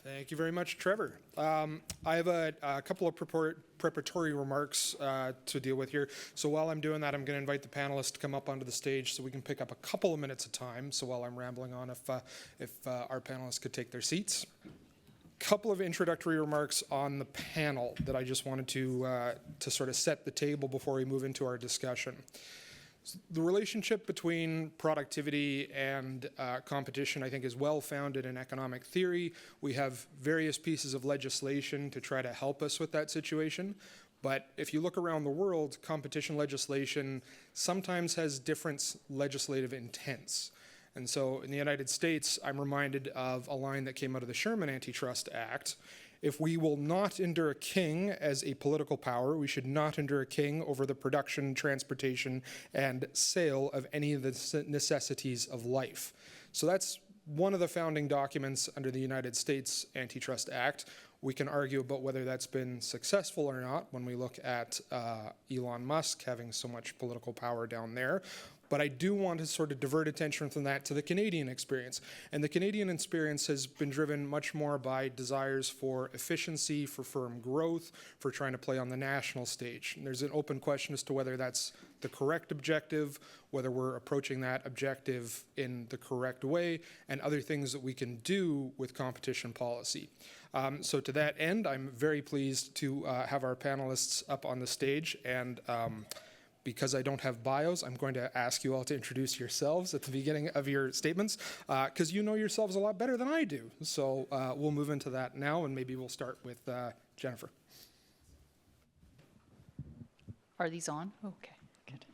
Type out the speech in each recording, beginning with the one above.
Thank you very much, Trevor. I have a couple of preparatory remarks to deal with here. So while I'm doing that, I'm going to invite the panelists to come up onto the stage so we can pick up a couple of minutes of time. So while I'm rambling on, if our panelists could take their seats. Couple of introductory remarks on the panel that I just wanted to sort of set the table before we move into our discussion. The relationship between productivity and competition, I think, is well founded in economic theory. We have various pieces of legislation to try to help us with that situation. But if you look around the world, competition legislation sometimes has different legislative intents. And so in the United States, I'm reminded of a line that came out of the Sherman Antitrust Act. If we will not endure a king as a political power, we should not endure a king over the production, transportation, and sale of any of the necessities of life. So that's one of the founding documents under the United States Antitrust Act. We can argue about whether that's been successful or not when we look at Elon Musk having so much political power down there. But I do want to sort of divert attention from that to the Canadian experience. And the Canadian experience has been driven much more by desires for efficiency, for firm growth, for trying to play on the national stage. And there's an open question as to whether that's the correct objective, whether we're approaching that objective in the correct way, and other things that we can do with competition policy. So to that end, I'm very pleased to have our panelists up on the stage. And because I don't have bios, I'm going to ask you all to introduce yourselves at the beginning of your statements, because you know yourselves a lot better than I do. So we'll move into that now, and maybe we'll start with Jennifer. Are these on? Okay, good.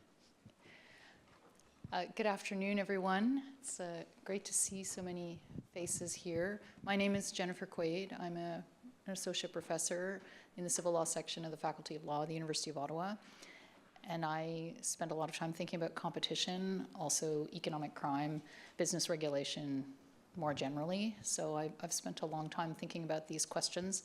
Good afternoon, everyone. It's great to see so many faces here. My name is Jennifer Quaid. I'm an associate professor in the civil law section of the Faculty of Law at the University of Ottawa. And I spend a lot of time thinking about competition, also economic crime, business regulation more generally. So I've spent a long time thinking about these questions.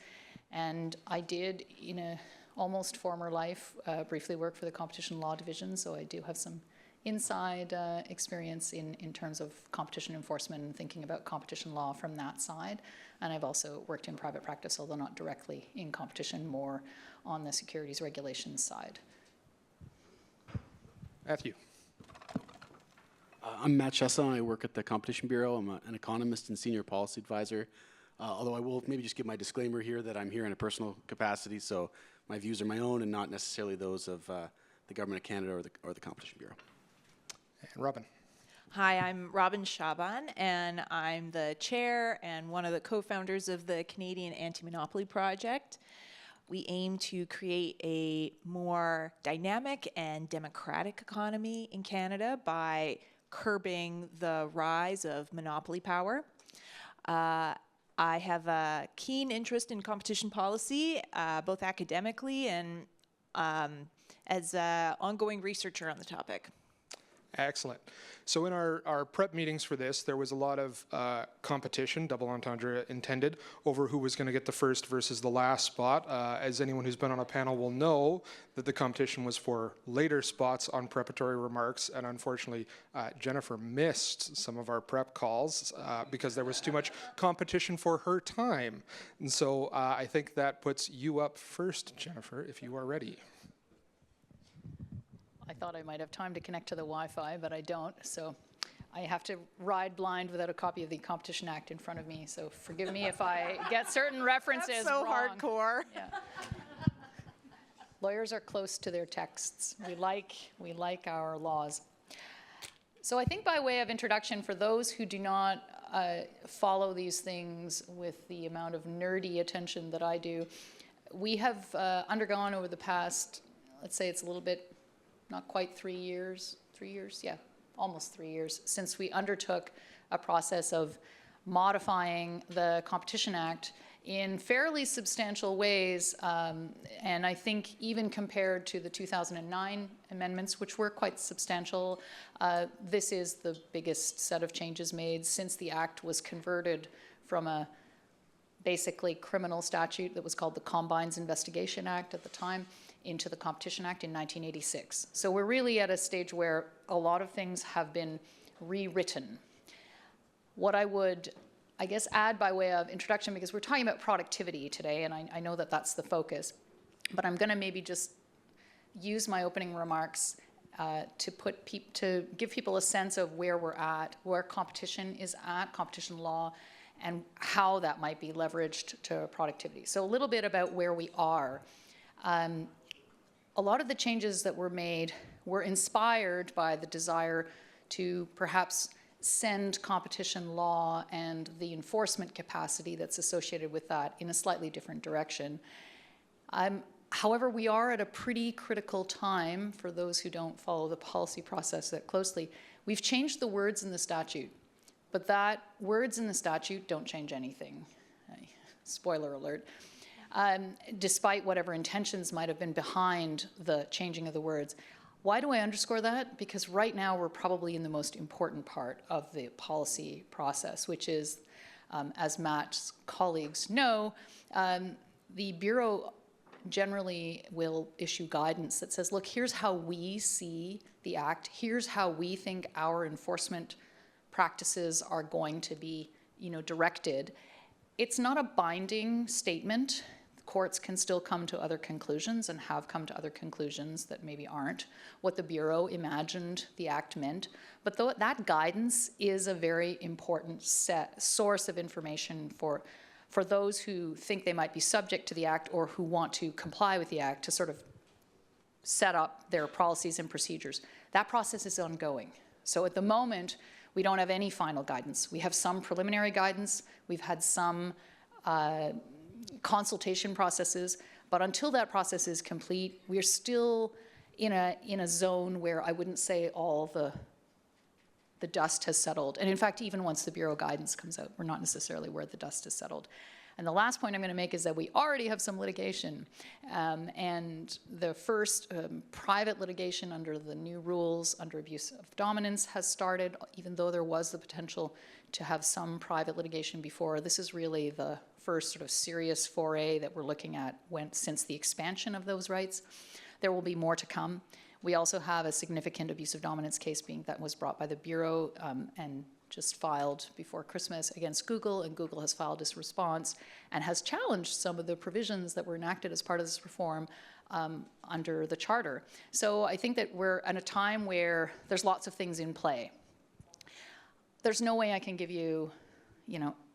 And I did, in a almost former life, briefly work for the Competition Law Division. So I do have some inside experience in terms of competition enforcement and thinking about competition law from that side. And I've also worked in private practice, although not directly in competition, more on the securities regulations side. Matthew. I'm Matt Chiasson. I work at the Competition Bureau. I'm an economist and senior policy advisor. Although I will maybe just give my disclaimer here that I'm here in a personal capacity, so my views are my own and not necessarily those of the Government of Canada or the Competition Bureau. And Robin. Hi, I'm Robin Shaban, and I'm the chair and one of the co-founders of the Canadian Anti-Monopoly Project. We aim to create a more dynamic and democratic economy in Canada by curbing the rise of monopoly power. I have a keen interest in competition policy, both academically and as an ongoing researcher on the topic. Excellent. So in our prep meetings for this, there was a lot of competition, double entendre intended, over who was going to get the first versus the last spot. As anyone who's been on a panel will know, that the competition was for later spots on preparatory remarks, and unfortunately, Jennifer missed some of our prep calls because there was too much competition for her time. And so I think that puts you up first, Jennifer, if you are ready. I thought I might have time to connect to the Wi-Fi, but I don't. So I have to ride blind without a copy of the Competition Act in front of me. So forgive me if I get certain references That's so wrong. hardcore. Yeah. Lawyers are close to their texts. We like our laws. So I think by way of introduction, for those who do not follow these things with the amount of nerdy attention that I do, we have undergone over the past, let's say it's a little bit, not quite 3 years, yeah, almost 3 years, since we undertook a process of modifying the Competition Act in fairly substantial ways, and I think even compared to the 2009 amendments, which were quite substantial, this is the biggest set of changes made since the Act was converted from a basically criminal statute that was called the Combines Investigation Act at the time into the Competition Act in 1986. So we're really at a stage where a lot of things have been rewritten. What I would I guess, add by way of introduction, because we're talking about productivity today, and I know that that's the focus, but I'm going to maybe just use my opening remarks to give people a sense of where we're at, where competition is at, competition law, and how that might be leveraged to productivity. So a little bit about where we are. A lot of the changes that were made were inspired by the desire to perhaps send competition law and the enforcement capacity that's associated with that in a slightly different direction. However, we are at a pretty critical time for those who don't follow the policy process that closely. We've changed the words in the statute, but that words in the statute don't change anything. Spoiler alert. Despite whatever intentions might have been behind the changing of the words. Why do I underscore that? Because right now we're probably in the most important part of the policy process, which is, as Matt's colleagues know, the Bureau generally will issue guidance that says, look, here's how we see the Act, here's how we think our enforcement practices are going to be, directed. It's not a binding statement. Courts can still come to other conclusions and have come to other conclusions that maybe aren't what the Bureau imagined the Act meant. But that guidance is a very important source of information for those who think they might be subject to the Act or who want to comply with the Act to sort of set up their policies and procedures. That process is ongoing. So at the moment, we don't have any final guidance. We have some preliminary guidance. We've had some consultation processes, but until that process is complete, we're still in a zone where I wouldn't say all the dust has settled. And in fact, even once the Bureau guidance comes out, we're not necessarily where the dust has settled. And the last point I'm going to make is that we already have some litigation. And the first private litigation under the new rules under abuse of dominance has started, even though there was the potential to have some private litigation before. This is really the first sort of serious foray that we're looking at since the expansion of those rights. There will be more to come. We also have a significant abuse of dominance case that was brought by the Bureau and just filed before Christmas against Google, and Google has filed its response and has challenged some of the provisions that were enacted as part of this reform under the Charter. So I think that we're at a time where there's lots of things in play. There's no way I can give you,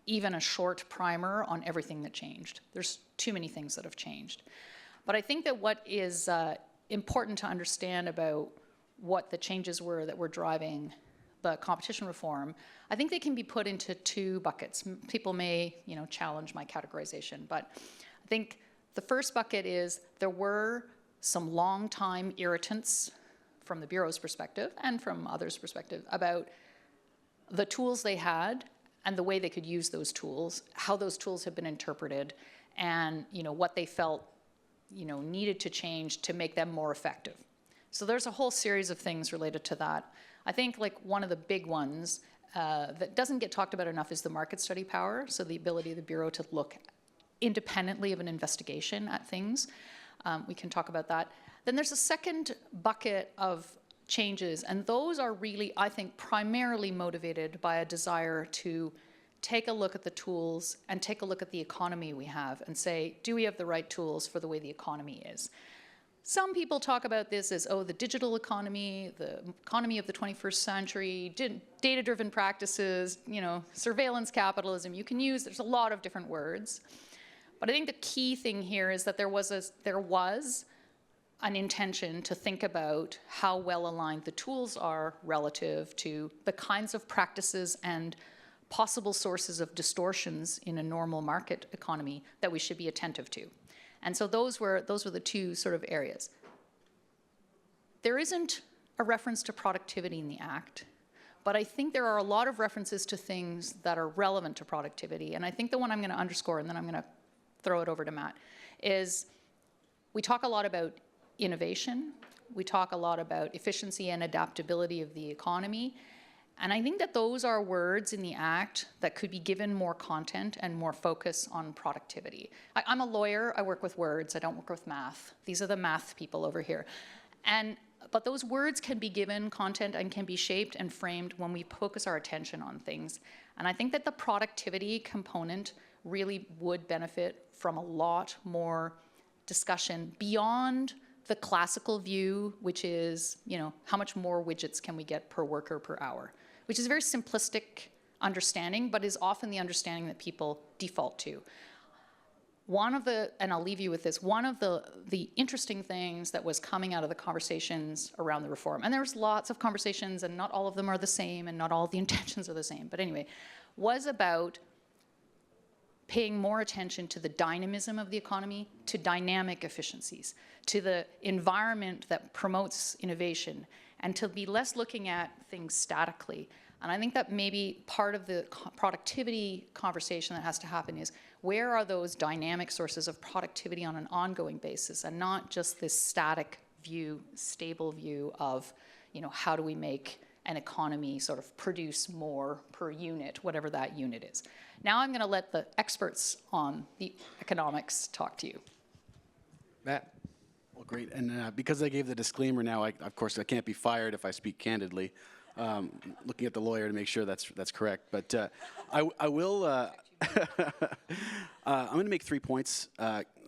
even a short primer on everything that changed. There's too many things that have changed. But I think that what is important to understand about what the changes were that were driving the competition reform, I think they can be put into two buckets. People may, challenge my categorization, but I think the first bucket is there were some long-time irritants from the Bureau's perspective and from others' perspective about the tools they had and the way they could use those tools, how those tools have been interpreted, and what they felt needed to change to make them more effective. So there's a whole series of things related to that. I think one of the big ones that doesn't get talked about enough is the market study power, so the ability of the Bureau to look independently of an investigation at things. We can talk about that. Then there's a second bucket of changes, and those are really, I think, primarily motivated by a desire to take a look at the tools and take a look at the economy we have and say, do we have the right tools for the way the economy is? Some people talk about this as, the digital economy, the economy of the 21st century, data-driven practices, surveillance capitalism. You can use, there's a lot of different words. But I think the key thing here is that there was an intention to think about how well aligned the tools are relative to the kinds of practices and possible sources of distortions in a normal market economy that we should be attentive to. And so those were the two sort of areas. There isn't a reference to productivity in the Act, but I think there are a lot of references to things that are relevant to productivity. And I think the one I'm going to underscore, and then I'm going to throw it over to Matt, is we talk a lot about innovation. We talk a lot about efficiency and adaptability of the economy. And I think that those are words in the Act that could be given more content and more focus on productivity. I'm a lawyer. I work with words. I don't work with math. These are the math people over here. And But those words can be given content and can be shaped and framed when we focus our attention on things. And I think that the productivity component really would benefit from a lot more discussion beyond the classical view, which is, how much more widgets can we get per worker per hour, which is a very simplistic understanding, but is often the understanding that people default to. And I'll leave you with this, one of the interesting things that was coming out of the conversations around the reform, and there's lots of conversations and not all of them are the same and not all of the intentions are the same, but anyway, was about paying more attention to the dynamism of the economy, to dynamic efficiencies, to the environment that promotes innovation, and to be less looking at things statically. And I think that maybe part of the productivity conversation that has to happen is, where are those dynamic sources of productivity on an ongoing basis, and not just this static view, stable view of, how do we make an economy sort of produce more per unit, whatever that unit is. Now I'm going to let the experts on the economics talk to you. Matt? Well, great. And because I gave the disclaimer now, of course, I can't be fired if I speak candidly. Looking at the lawyer to make sure that's correct. But I will. I'm going to make 3 points.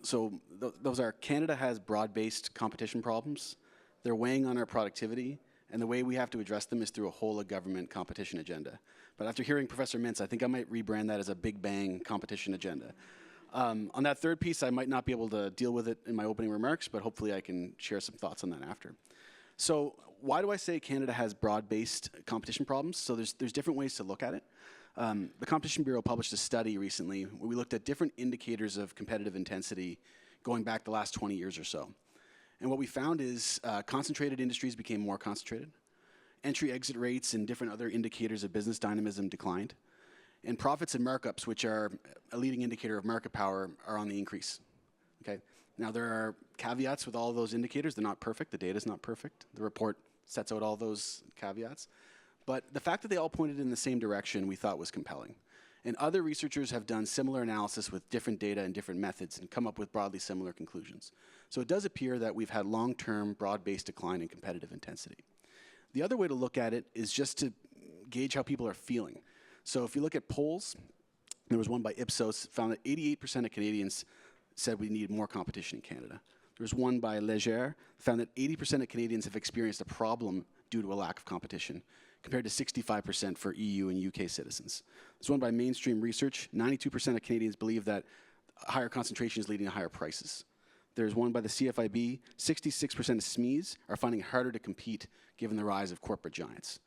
So those are: Canada has broad-based competition problems. They're weighing on our productivity, and the way we have to address them is through a whole-of-government competition agenda. But after hearing Professor Mintz, I think I might rebrand that as a big bang competition agenda. On that third piece, I might not be able to deal with it in my opening remarks, but hopefully I can share some thoughts on that after. So why do I say Canada has broad-based competition problems? So there's different ways to look at it. The Competition Bureau published a study recently where we looked at different indicators of competitive intensity going back the last 20 years or so. And what we found is concentrated industries became more concentrated. Entry-exit rates and different other indicators of business dynamism declined. And profits and markups, which are a leading indicator of market power, are on the increase. Okay. Now, there are caveats with all of those indicators. They're not perfect. The data is not perfect. The report sets out all those caveats. But the fact that they all pointed in the same direction we thought was compelling. And other researchers have done similar analysis with different data and different methods and come up with broadly similar conclusions. So it does appear that we've had long-term broad-based decline in competitive intensity. The other way to look at it is just to gauge how people are feeling. So if you look at polls, there was one by Ipsos, found that 88% of Canadians said we need more competition in Canada. There was one by Leger, found that 80% of Canadians have experienced a problem due to a lack of competition, compared to 65% for EU and UK citizens. There's one by Mainstream Research, 92% of Canadians believe that higher concentration is leading to higher prices. There's one by the CFIB, 66% of SMEs are finding it harder to compete given the rise of corporate giants.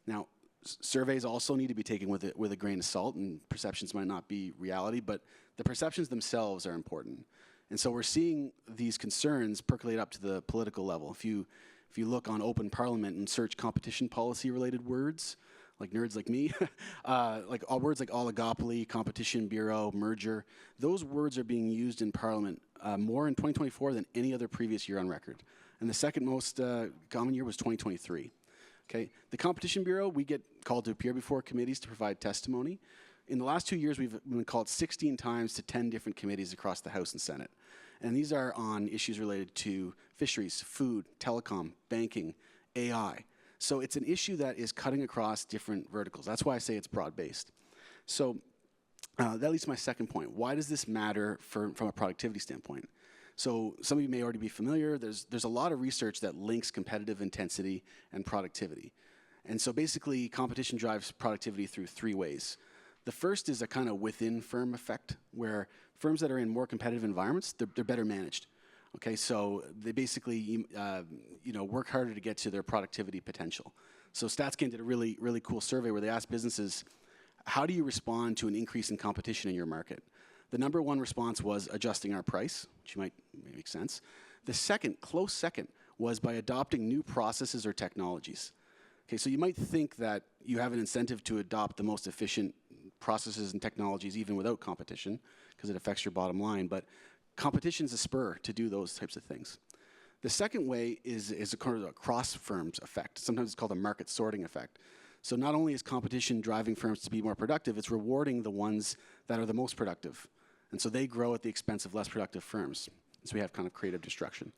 Now, surveys also need to be taken with a grain of salt, and perceptions might not be reality, but the perceptions themselves are important. And so we're seeing these concerns percolate up to the political level. If you look on Open Parliament and search competition policy related words, like nerds like me, like all words like oligopoly, competition bureau, merger, those words are being used in Parliament more in 2024 than any other previous year on record. And the second most common year was 2023. Okay, the Competition Bureau, we get called to appear before committees to provide testimony. In the last 2 years, we've been called 16 times to 10 different committees across the House and Senate. And these are on issues related to fisheries, food, telecom, banking, AI. So it's an issue that is cutting across different verticals. That's why I say it's broad-based. So that leads to my second point. Why does this matter from a productivity standpoint? So some of you may already be familiar. There's a lot of research that links competitive intensity and productivity. And so basically, competition drives productivity through 3 ways. The first is a kind of within-firm effect, where firms that are in more competitive environments, they're better managed. Okay, so they basically work harder to get to their productivity potential. So StatsCan did a really, really cool survey where they asked businesses, how do you respond to an increase in competition in your market? The number 1 response was adjusting our price, which might make sense. The second, close second, was by adopting new processes or technologies. Okay, so you might think that you have an incentive to adopt the most efficient processes and technologies even without competition, because it affects your bottom line, but competition is a spur to do those types of things. The second way is a kind of a cross-firms effect. Sometimes it's called a market sorting effect. So not only is competition driving firms to be more productive, it's rewarding the ones that are the most productive. And so they grow at the expense of less productive firms. So we have kind of creative destruction.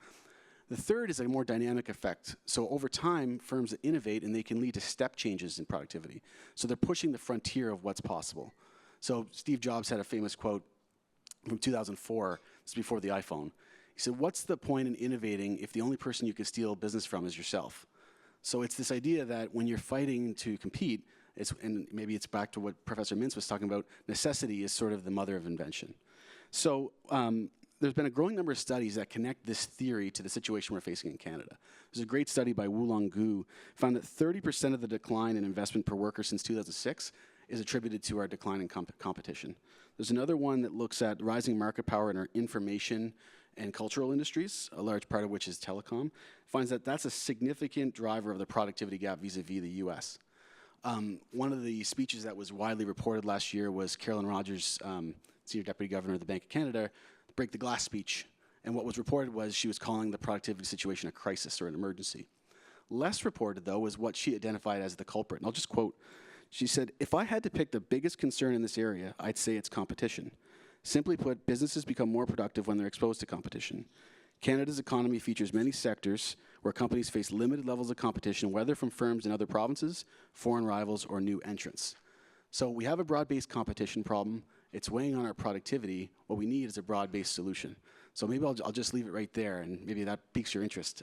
The third is a more dynamic effect. So over time, firms innovate and they can lead to step changes in productivity. So they're pushing the frontier of what's possible. So Steve Jobs had a famous quote from 2004, this is before the iPhone. He said, "What's the point in innovating if the only person you can steal business from is yourself?" So it's this idea that when you're fighting to compete, and maybe it's back to what Professor Mintz was talking about, necessity is sort of the mother of invention. So there's been a growing number of studies that connect this theory to the situation we're facing in Canada. There's a great study by Wulong Gu, found that 30% of the decline in investment per worker since 2006 is attributed to our decline in competition. There's another one that looks at rising market power in our information and cultural industries, a large part of which is telecom, finds that that's a significant driver of the productivity gap vis-a-vis the US. One of the speeches that was widely reported last year was Carolyn Rogers, Senior Deputy Governor of the Bank of Canada, break the glass speech. And what was reported was she was calling the productivity situation a crisis or an emergency. Less reported, though, was what she identified as the culprit. And I'll just quote. She said, "If I had to pick the biggest concern in this area, I'd say it's competition. Simply put, businesses become more productive when they're exposed to competition. Canada's economy features many sectors where companies face limited levels of competition, whether from firms in other provinces, foreign rivals, or new entrants." So we have a broad-based competition problem. It's weighing on our productivity. What we need is a broad-based solution. So maybe I'll just leave it right there, and maybe that piques your interest.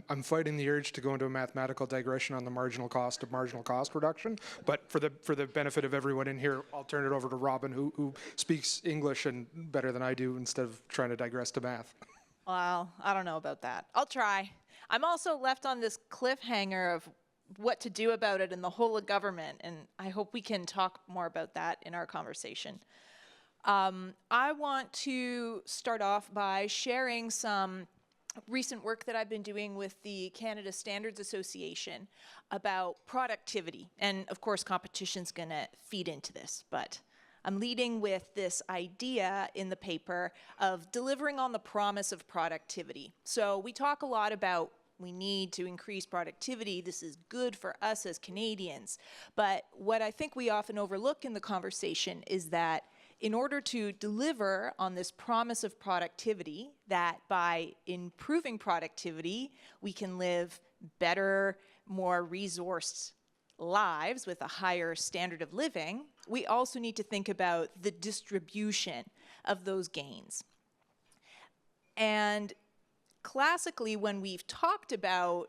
I'm fighting the urge to go into a mathematical digression on the marginal cost of marginal cost reduction, but for the benefit of everyone in here, I'll turn it over to Robin, who speaks English and better than I do, instead of trying to digress to math. Well, I don't know about that. I'll try. I'm also left on this cliffhanger of what to do about it in the whole of government, and I hope we can talk more about that in our conversation. I want to start off by sharing some recent work that I've been doing with the Canada Standards Association about productivity. And of course, competition's going to feed into this, but I'm leading with this idea in the paper of delivering on the promise of productivity. So we talk a lot about we need to increase productivity. This is good for us as Canadians. But what I think we often overlook in the conversation is that in order to deliver on this promise of productivity, that by improving productivity, we can live better, more resourced lives with a higher standard of living, we also need to think about the distribution of those gains. And classically, when we've talked about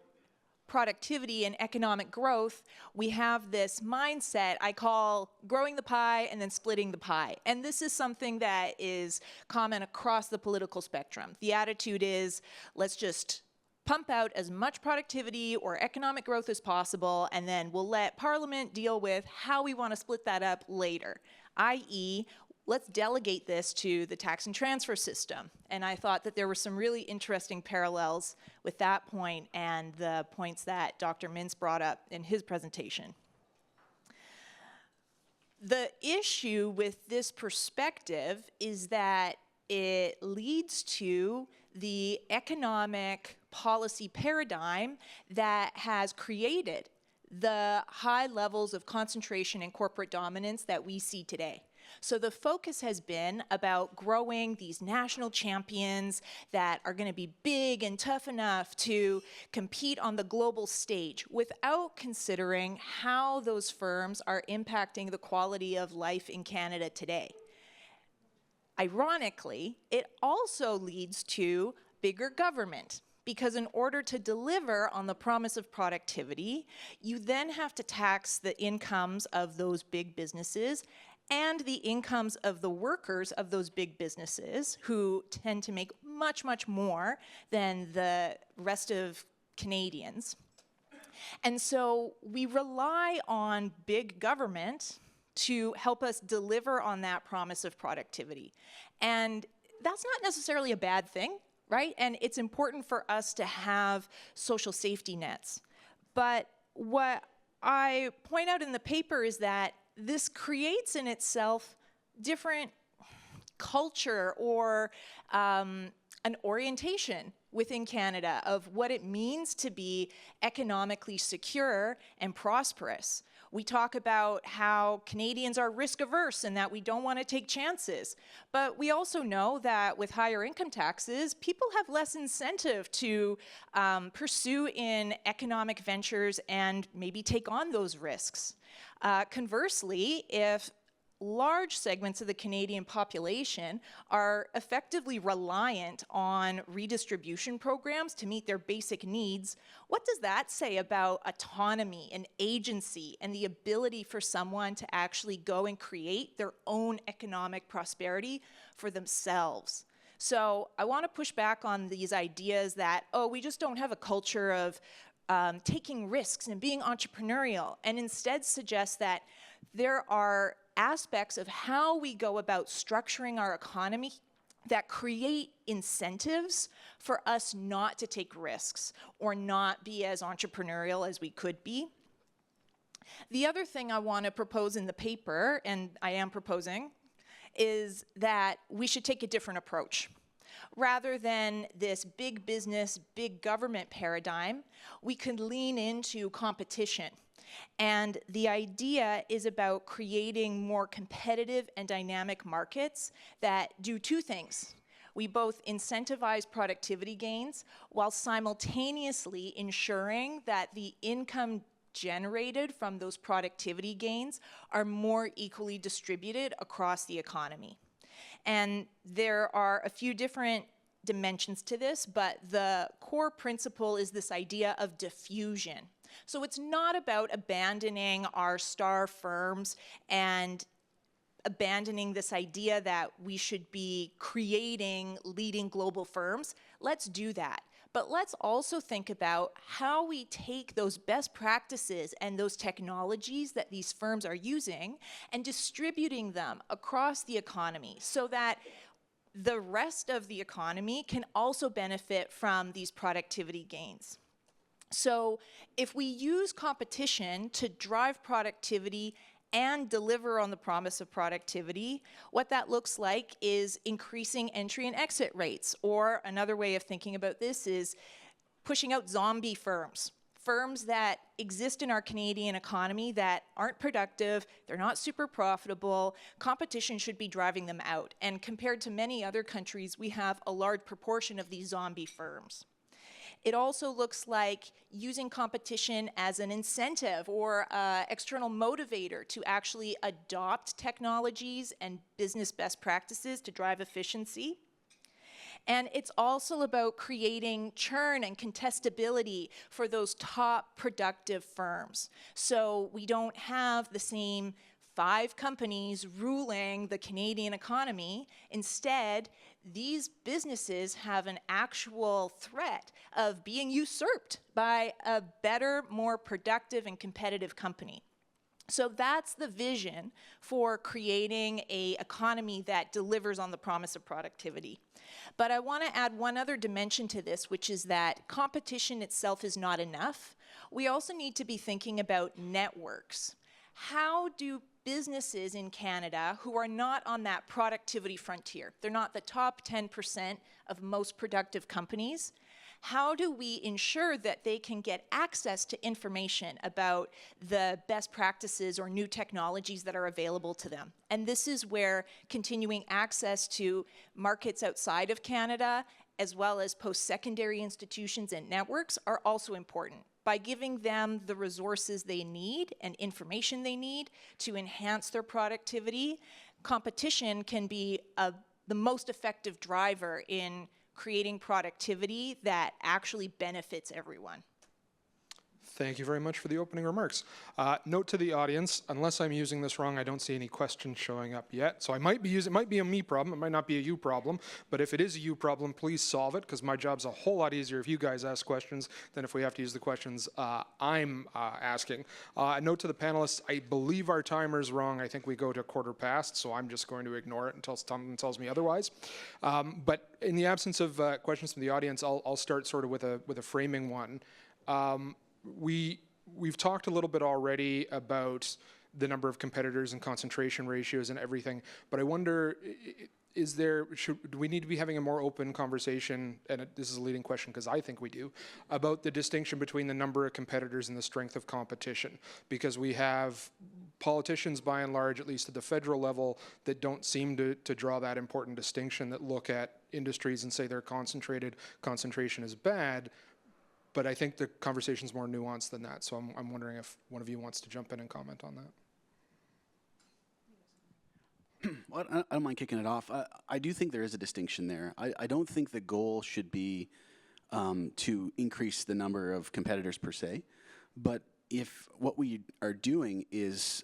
productivity and economic growth, we have this mindset I call growing the pie and then splitting the pie. And this is something that is common across the political spectrum. The attitude is, let's just pump out as much productivity or economic growth as possible, and then we'll let Parliament deal with how we want to split that up later, i.e., let's delegate this to the tax and transfer system. And I thought that there were some really interesting parallels with that point and the points that Dr. Mintz brought up in his presentation. The issue with this perspective is that it leads to the economic policy paradigm that has created the high levels of concentration and corporate dominance that we see today. So the focus has been about growing these national champions that are going to be big and tough enough to compete on the global stage without considering how those firms are impacting the quality of life in Canada today. Ironically, it also leads to bigger government, because in order to deliver on the promise of productivity, you then have to tax the incomes of those big businesses and the incomes of the workers of those big businesses, who tend to make much, much more than the rest of Canadians. And so we rely on big government to help us deliver on that promise of productivity. And that's not necessarily a bad thing, right? And it's important for us to have social safety nets. But what I point out in the paper is that this creates in itself different culture or a an orientation within Canada of what it means to be economically secure and prosperous. We talk about how Canadians are risk averse and that we don't want to take chances. But we also know that with higher income taxes, people have less incentive to pursue in economic ventures and maybe take on those risks. Conversely, if large segments of the Canadian population are effectively reliant on redistribution programs to meet their basic needs, what does that say about autonomy and agency and the ability for someone to actually go and create their own economic prosperity for themselves? So I want to push back on these ideas that, oh, we just don't have a culture of taking risks and being entrepreneurial, and instead suggest that there are aspects of how we go about structuring our economy that create incentives for us not to take risks or not be as entrepreneurial as we could be. The other thing I want to propose in the paper, and I am proposing, is that we should take a different approach. Rather than this big business, big government paradigm, we could lean into competition. And the idea is about creating more competitive and dynamic markets that do two things. We both incentivize productivity gains while simultaneously ensuring that the income generated from those productivity gains are more equally distributed across the economy. And there are a few different dimensions to this, but the core principle is this idea of diffusion. So it's not about abandoning our star firms and abandoning this idea that we should be creating leading global firms. Let's do that. But let's also think about how we take those best practices and those technologies that these firms are using and distributing them across the economy so that the rest of the economy can also benefit from these productivity gains. So if we use competition to drive productivity and deliver on the promise of productivity, what that looks like is increasing entry and exit rates. Or another way of thinking about this is pushing out zombie firms. Firms that exist in our Canadian economy that aren't productive, they're not super profitable, competition should be driving them out. And compared to many other countries, we have a large proportion of these zombie firms. It also looks like using competition as an incentive or external motivator to actually adopt technologies and business best practices to drive efficiency. And it's also about creating churn and contestability for those top productive firms. So we don't have the same 5 companies ruling the Canadian economy. Instead, these businesses have an actual threat of being usurped by a better, more productive and competitive company. So that's the vision for creating an economy that delivers on the promise of productivity. But I want to add one other dimension to this, which is that competition itself is not enough. We also need to be thinking about networks. How do businesses in Canada who are not on that productivity frontier, they're not the top 10% of most productive companies, how do we ensure that they can get access to information about the best practices or new technologies that are available to them? And this is where continuing access to markets outside of Canada, as well as post-secondary institutions and networks, are also important. By giving them the resources they need and information they need to enhance their productivity, competition can be the most effective driver in creating productivity that actually benefits everyone. Thank you very much for the opening remarks. Note to the audience, unless I'm using this wrong, I don't see any questions showing up yet. So it might be a me problem, it might not be a you problem, but if it is a you problem, please solve it, because my job's a whole lot easier if you guys ask questions than if we have to use the questions I'm asking. Note to the panelists, I believe our timer's wrong. I think we go to 1:15, so I'm just going to ignore it until someone tells me otherwise. But in the absence of questions from the audience, I'll start sort of with a framing one. We've talked a little bit already about the number of competitors and concentration ratios and everything, but I wonder, do we need to be having a more open conversation, and this is a leading question because I think we do, about the distinction between the number of competitors and the strength of competition? Because we have politicians, by and large, at least at the federal level, that don't seem to draw that important distinction, that look at industries and say they're concentrated, concentration is bad. But I think the conversation's more nuanced than that. So I'm wondering if one of you wants to jump in and comment on that. Well, I don't mind kicking it off. I do think there is a distinction there. I don't think the goal should be to increase the number of competitors per se, but if what we are doing is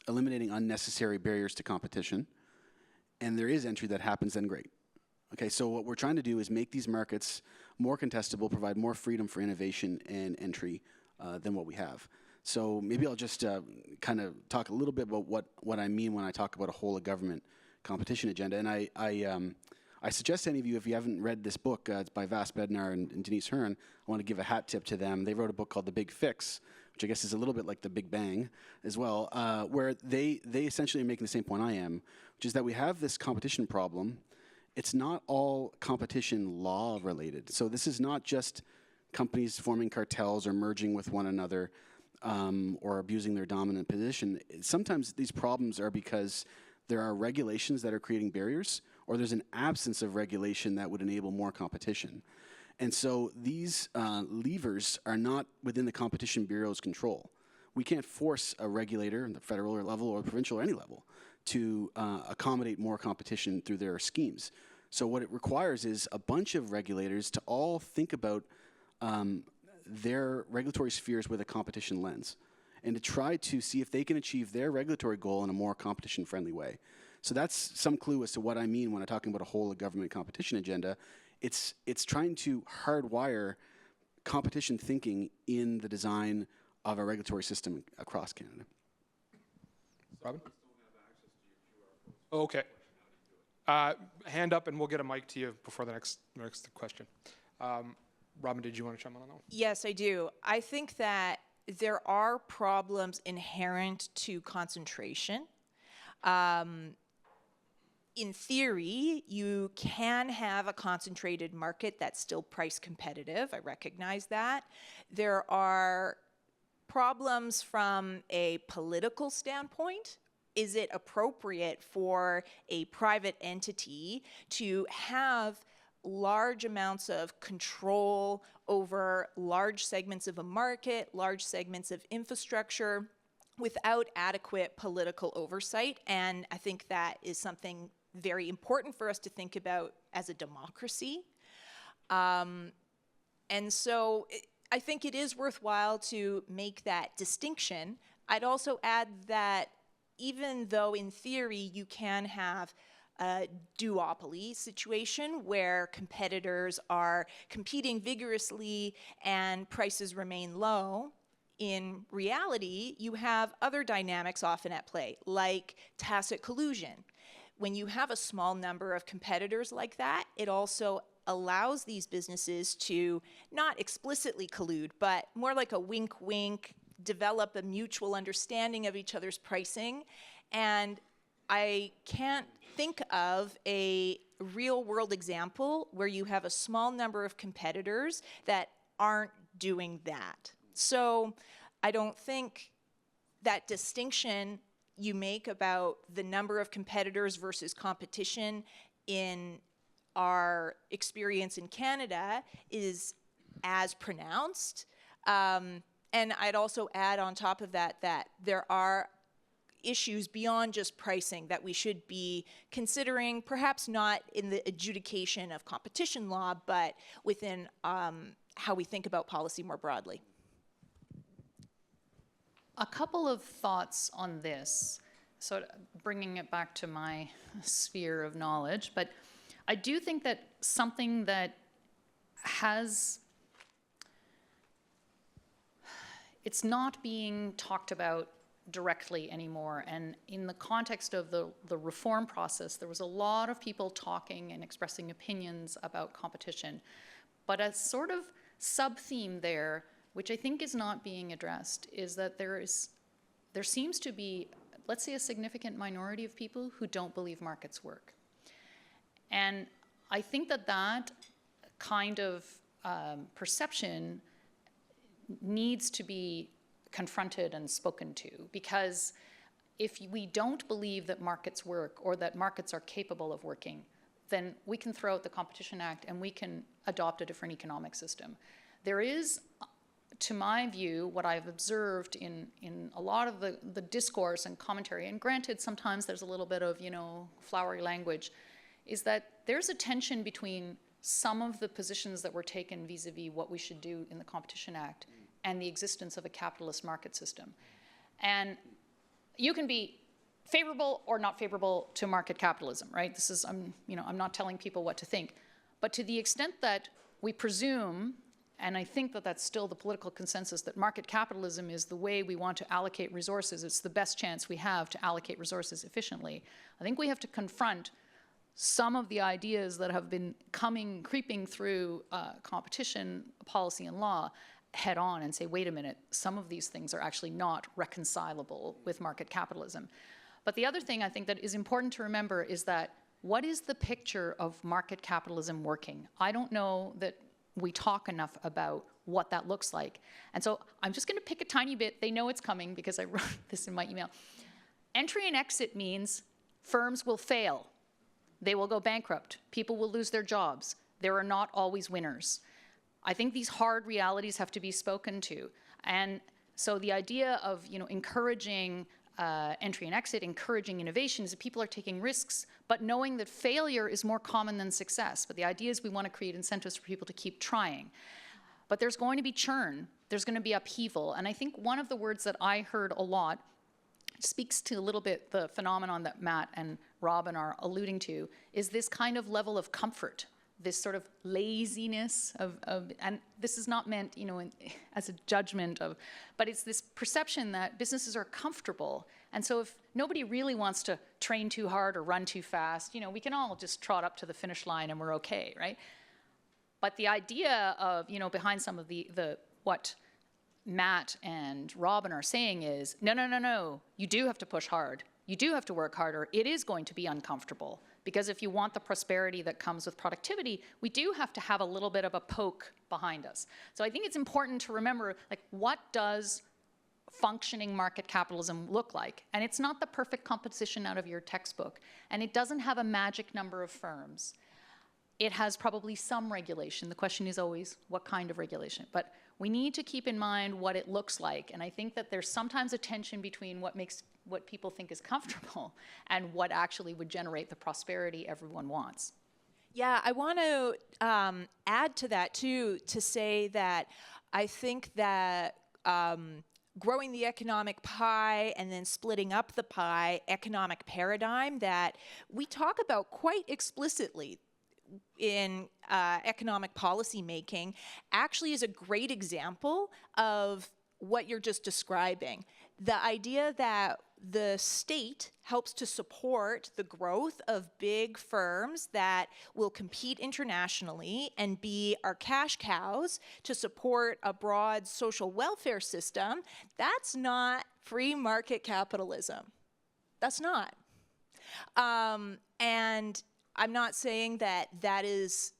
eliminating unnecessary barriers to competition, and there is entry that happens, then great. Okay, so what we're trying to do is make these markets more contestable, provide more freedom for innovation and entry than what we have. So maybe I'll just kind of talk a little bit about what I mean when I talk about a whole of government competition agenda. And I suggest to any of you, if you haven't read this book, it's by Vas Bednar and Denise Hearn, I want to give a hat tip to them. They wrote a book called The Big Fix, which I guess is a little bit like The Big Bang as well, where they essentially are making the same point I am, which is that we have this competition problem. It's not all competition law related. So this is not just companies forming cartels or merging with one another or abusing their dominant position. Sometimes these problems are because there are regulations that are creating barriers, or there's an absence of regulation that would enable more competition. And so these levers are not within the Competition Bureau's control. We can't force a regulator at the federal level or provincial or any level to accommodate more competition through their schemes. So what it requires is a bunch of regulators to all think about their regulatory spheres with a competition lens, and to try to see if they can achieve their regulatory goal in a more competition-friendly way. So that's some clue as to what I mean when I'm talking about a whole of government competition agenda. It's trying to hardwire competition thinking in the design of a regulatory system across Canada. Robin? Okay. Hand up and we'll get a mic to you before the next question. Robin, did you want to chime in on that one? Yes, I do. I think that there are problems inherent to concentration. In theory, you can have a concentrated market that's still price competitive. I recognize that. There are problems from a political standpoint. Is it appropriate for a private entity to have large amounts of control over large segments of a market, large segments of infrastructure, without adequate political oversight? And I think that is something very important for us to think about as a democracy. And so I think it is worthwhile to make that distinction. I'd also add that even though in theory you can have a duopoly situation where competitors are competing vigorously and prices remain low, in reality, you have other dynamics often at play, like tacit collusion. When you have a small number of competitors like that, it also allows these businesses to not explicitly collude, but more like a wink-wink, develop a mutual understanding of each other's pricing. And I can't think of a real-world example where you have a small number of competitors that aren't doing that. So I don't think that distinction you make about the number of competitors versus competition in our experience in Canada is as pronounced. And I'd also add on top of that that there are issues beyond just pricing that we should be considering, perhaps not in the adjudication of competition law, but within how we think about policy more broadly. A couple of thoughts on this, so bringing it back to my sphere of knowledge, but I do think that something that it's not being talked about directly anymore, and in the context of the reform process, there was a lot of people talking and expressing opinions about competition, but a sort of sub-theme there, which I think is not being addressed, is that there seems to be, let's say, a significant minority of people who don't believe markets work. And I think that that kind of perception needs to be confronted and spoken to, because if we don't believe that markets work or that markets are capable of working, then we can throw out the Competition Act and we can adopt a different economic system. There is, to my view, what I've observed in a lot of the discourse and commentary, and granted sometimes there's a little bit of, flowery language, is that there's a tension between some of the positions that were taken vis-a-vis what we should do in the Competition Act and the existence of a capitalist market system. And you can be favorable or not favorable to market capitalism, right? This is, I'm not telling people what to think. But to the extent that we presume, and I think that that's still the political consensus, that market capitalism is the way we want to allocate resources, it's the best chance we have to allocate resources efficiently, I think we have to confront some of the ideas that have been creeping through competition policy and law head on and say, wait a minute, some of these things are actually not reconcilable with market capitalism. But the other thing I think that is important to remember is that what is the picture of market capitalism working? I don't know that we talk enough about what that looks like. And so I'm just going to pick a tiny bit. They know it's coming because I wrote this in my email. Entry and exit means firms will fail. They will go bankrupt. People will lose their jobs. There are not always winners. I think these hard realities have to be spoken to. And so the idea of encouraging entry and exit, encouraging innovation, is that people are taking risks, but knowing that failure is more common than success. But the idea is we want to create incentives for people to keep trying. But there's going to be churn. There's going to be upheaval. And I think one of the words that I heard a lot speaks to a little bit the phenomenon that Matt and Robin are alluding to, is this kind of level of comfort, this sort of laziness and this is not meant, as a judgment of, but it's this perception that businesses are comfortable. And so if nobody really wants to train too hard or run too fast, we can all just trot up to the finish line and we're okay, right? But the idea of, behind some of what Matt and Robin are saying is, no, you do have to push hard. You do have to work harder. It is going to be uncomfortable. Because if you want the prosperity that comes with productivity, we do have to have a little bit of a poke behind us. So I think it's important to remember, what does functioning market capitalism look like? And it's not the perfect composition out of your textbook. And it doesn't have a magic number of firms. It has probably some regulation. The question is always, what kind of regulation? But we need to keep in mind what it looks like. And I think that there's sometimes a tension between what people think is comfortable and what actually would generate the prosperity everyone wants. Yeah, I want to add to that too, to say that I think that growing the economic pie and then splitting up the pie economic paradigm that we talk about quite explicitly in economic policy making actually is a great example of what you're just describing. The idea that the state helps to support the growth of big firms that will compete internationally and be our cash cows to support a broad social welfare system, that's not free market capitalism. That's not. And I'm not saying that that is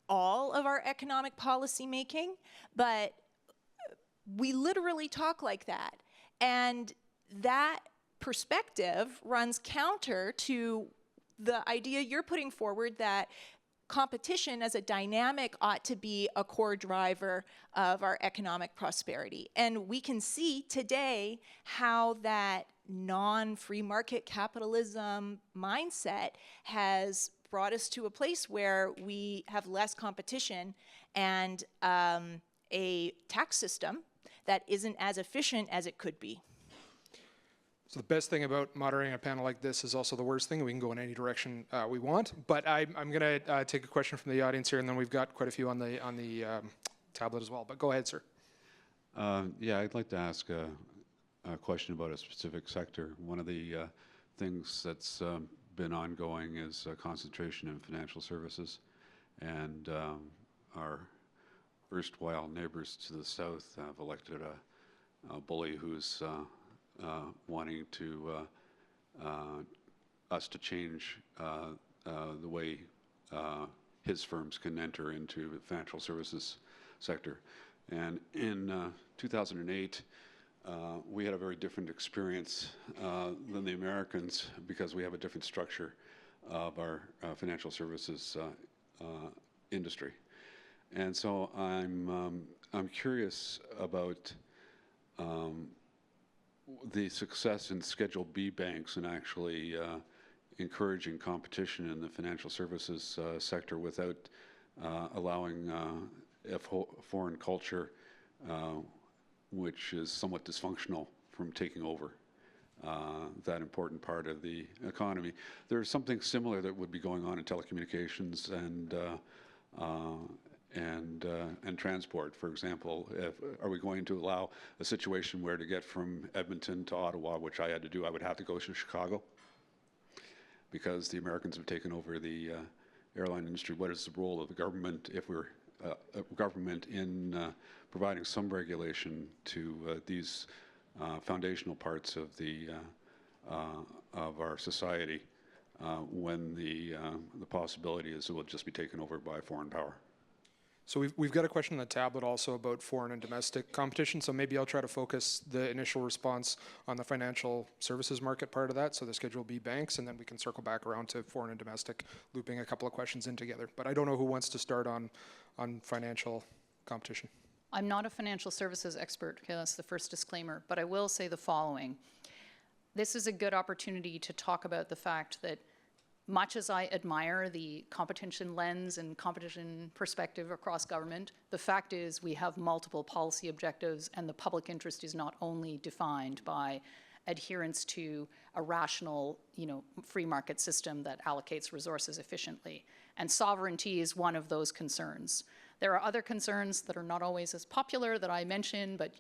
all of our economic policy making, but we literally talk like that. And that perspective runs counter to the idea you're putting forward that competition as a dynamic ought to be a core driver of our economic prosperity. And we can see today how that non-free market capitalism mindset has brought us to a place where we have less competition and a tax system that isn't as efficient as it could be. So the best thing about moderating a panel like this is also the worst thing. We can go in any direction we want. But I'm going to take a question from the audience here, and then we've got quite a few on the tablet as well. But go ahead, sir. Yeah, I'd like to ask a question about a specific sector. One of the things that's been ongoing is concentration in financial services, and our erstwhile neighbors to the south have elected a bully who's wanting to us to change the way his firms can enter into the financial services sector. And in 2008, we had a very different experience than the Americans because we have a different structure of our financial services industry. And so I'm curious about the success in Schedule B banks and actually encouraging competition in the financial services sector without allowing a foreign culture, which is somewhat dysfunctional, from taking over that important part of the economy. There's something similar that would be going on in telecommunications and transport, for example. Are we going to allow a situation where to get from Edmonton to Ottawa, which I had to do, I would have to go to Chicago? Because the Americans have taken over the airline industry. What is the role of the government if we're a government in providing some regulation to these foundational parts of of our society when the possibility is it will just be taken over by foreign power? So we've got a question on the tablet also about foreign and domestic competition. So maybe I'll try to focus the initial response on the financial services market part of that, so the Schedule B banks, and then we can circle back around to foreign and domestic, looping a couple of questions in together. But I don't know who wants to start on financial competition. I'm not a financial services expert, okay, that's the first disclaimer, but I will say the following. This is a good opportunity to talk about the fact that much as I admire the competition lens and competition perspective across government, the fact is we have multiple policy objectives, and the public interest is not only defined by adherence to a rational, free market system that allocates resources efficiently. And sovereignty is one of those concerns. There are other concerns that are not always as popular that I mentioned, but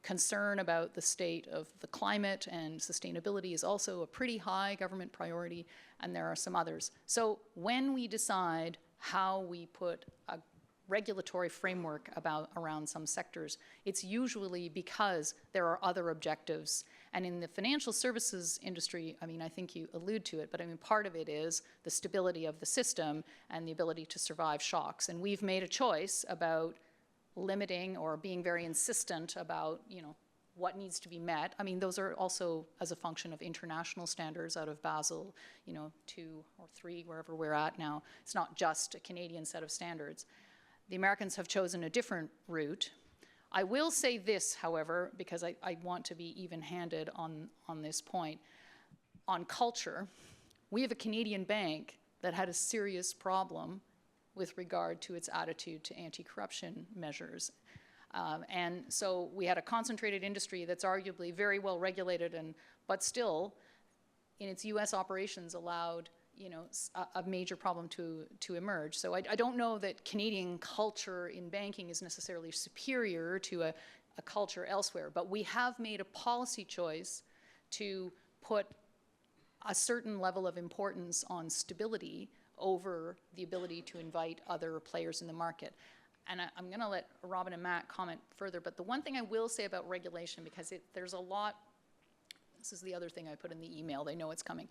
concern about the state of the climate and sustainability is also a pretty high government priority, and there are some others. So when we decide how we put a regulatory framework around some sectors, it's usually because there are other objectives. And in the financial services industry, I think you allude to it, but part of it is the stability of the system and the ability to survive shocks. And we've made a choice about limiting or being very insistent about, what needs to be met. Those are also as a function of international standards out of Basel, 2 or 3, wherever we're at now. It's not just a Canadian set of standards. The Americans have chosen a different route. I will say this, however, because I want to be even-handed on this point. On culture, we have a Canadian bank that had a serious problem with regard to its attitude to anti-corruption measures. And so we had a concentrated industry that's arguably very well regulated, but still, in its US operations, allowed a major problem to emerge. So I don't know that Canadian culture in banking is necessarily superior to a culture elsewhere, but we have made a policy choice to put a certain level of importance on stability over the ability to invite other players in the market. And I'm going to let Robin and Matt comment further, but the one thing I will say about regulation, because there's a lot, this is the other thing I put in the email, they know it's coming.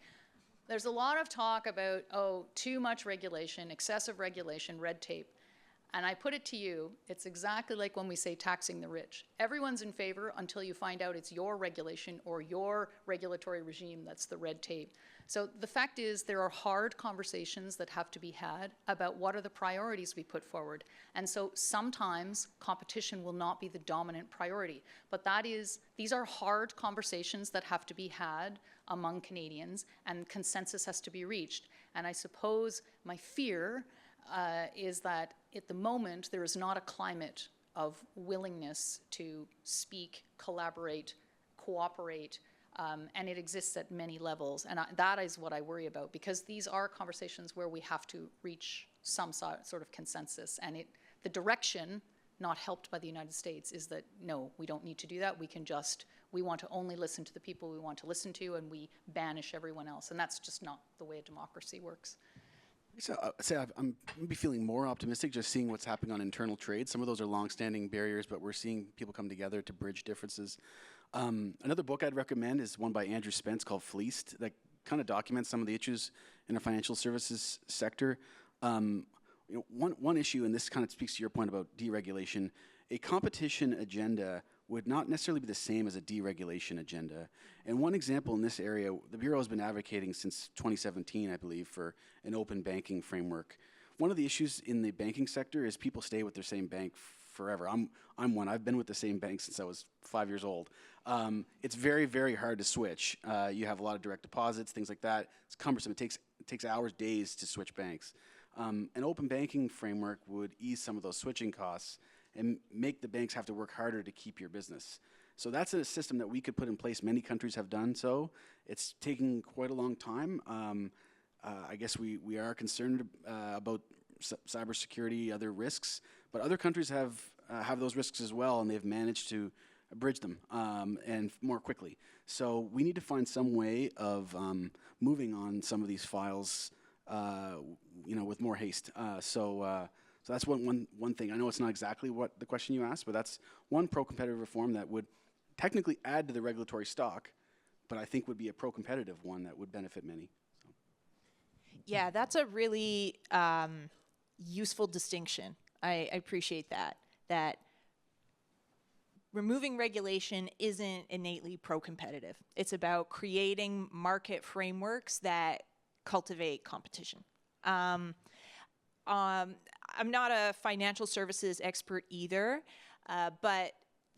There's a lot of talk about, too much regulation, excessive regulation, red tape. And I put it to you, it's exactly like when we say taxing the rich. Everyone's in favor until you find out it's your regulation or your regulatory regime that's the red tape. So the fact is there are hard conversations that have to be had about what are the priorities we put forward. And so sometimes competition will not be the dominant priority. But these are hard conversations that have to be had among Canadians, and consensus has to be reached. And I suppose my fear is that at the moment there is not a climate of willingness to speak, collaborate, cooperate, and it exists at many levels. And that is what I worry about, because these are conversations where we have to reach some sort of consensus. And the direction, not helped by the United States, is that no, we don't need to do that. We want to only listen to the people we want to listen to, and we banish everyone else. And that's just not the way a democracy works. So I'm maybe feeling more optimistic just seeing what's happening on internal trade. Some of those are long-standing barriers, but we're seeing people come together to bridge differences. Another book I'd recommend is one by Andrew Spence called Fleeced, that kind of documents some of the issues in the financial services sector. One issue, and this kind of speaks to your point about deregulation, a competition agenda would not necessarily be the same as a deregulation agenda. And one example in this area, the Bureau has been advocating since 2017, I believe, for an open banking framework. One of the issues in the banking sector is people stay with their same bank forever. I'm one. I've been with the same bank since I was 5 years old. It's very, very hard to switch. You have a lot of direct deposits, things like that. It's cumbersome. It takes hours, days to switch banks. An open banking framework would ease some of those switching costs and make the banks have to work harder to keep your business. So that's a system that we could put in place. Many countries have done so. It's taking quite a long time. I guess we are concerned about cybersecurity, other risks, but other countries have those risks as well, and they've managed to bridge them and more quickly. So we need to find some way of moving on some of these files, with more haste. So that's one thing. I know it's not exactly what the question you asked, but that's one pro-competitive reform that would technically add to the regulatory stock, but I think would be a pro-competitive one that would benefit many. So. Yeah, that's a really useful distinction. I appreciate that removing regulation isn't innately pro-competitive. It's about creating market frameworks that cultivate competition. I'm not a financial services expert either, but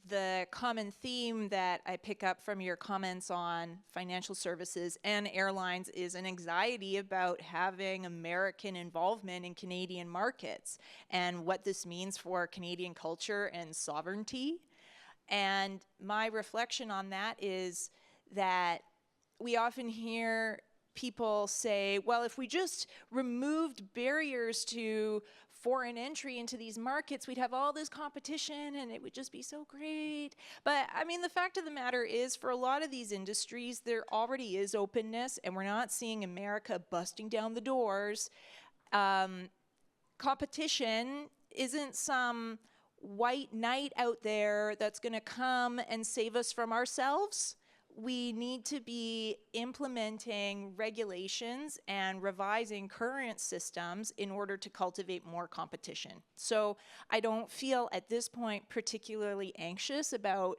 the common theme that I pick up from your comments on financial services and airlines is an anxiety about having American involvement in Canadian markets and what this means for Canadian culture and sovereignty. And my reflection on that is that we often hear people say, well, if we just removed barriers to foreign entry into these markets, we'd have all this competition and it would just be so great. But I mean, the fact of the matter is, for a lot of these industries, there already is openness, and we're not seeing America busting down the doors. Competition isn't some white knight out there that's going to come and save us from ourselves. We need to be implementing regulations and revising current systems in order to cultivate more competition. So I don't feel at this point particularly anxious about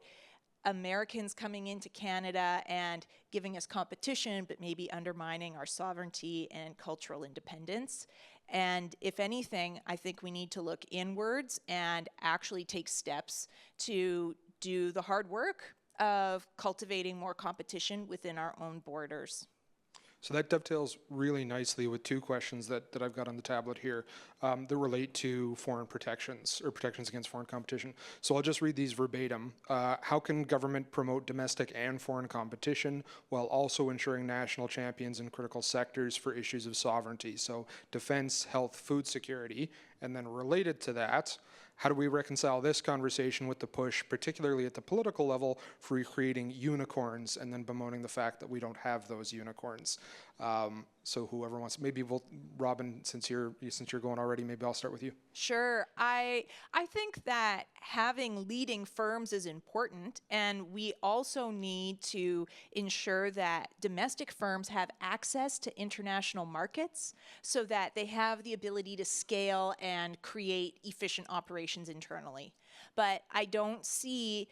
Americans coming into Canada and giving us competition, but maybe undermining our sovereignty and cultural independence. And if anything, I think we need to look inwards and actually take steps to do the hard work of cultivating more competition within our own borders. So that dovetails really nicely with two questions that I've got on the tablet here that relate to foreign protections or protections against foreign competition. So I'll just read these verbatim. How can government promote domestic and foreign competition while also ensuring national champions in critical sectors for issues of sovereignty? So defense, health, food security. And then related to that, how do we reconcile this conversation with the push, particularly at the political level, for creating unicorns and then bemoaning the fact that we don't have those unicorns? So whoever wants, maybe we'll, Robin, since you're going already, maybe I'll start with you. Sure. I think that having leading firms is important, and we also need to ensure that domestic firms have access to international markets so that they have the ability to scale and create efficient operations internally. But I don't see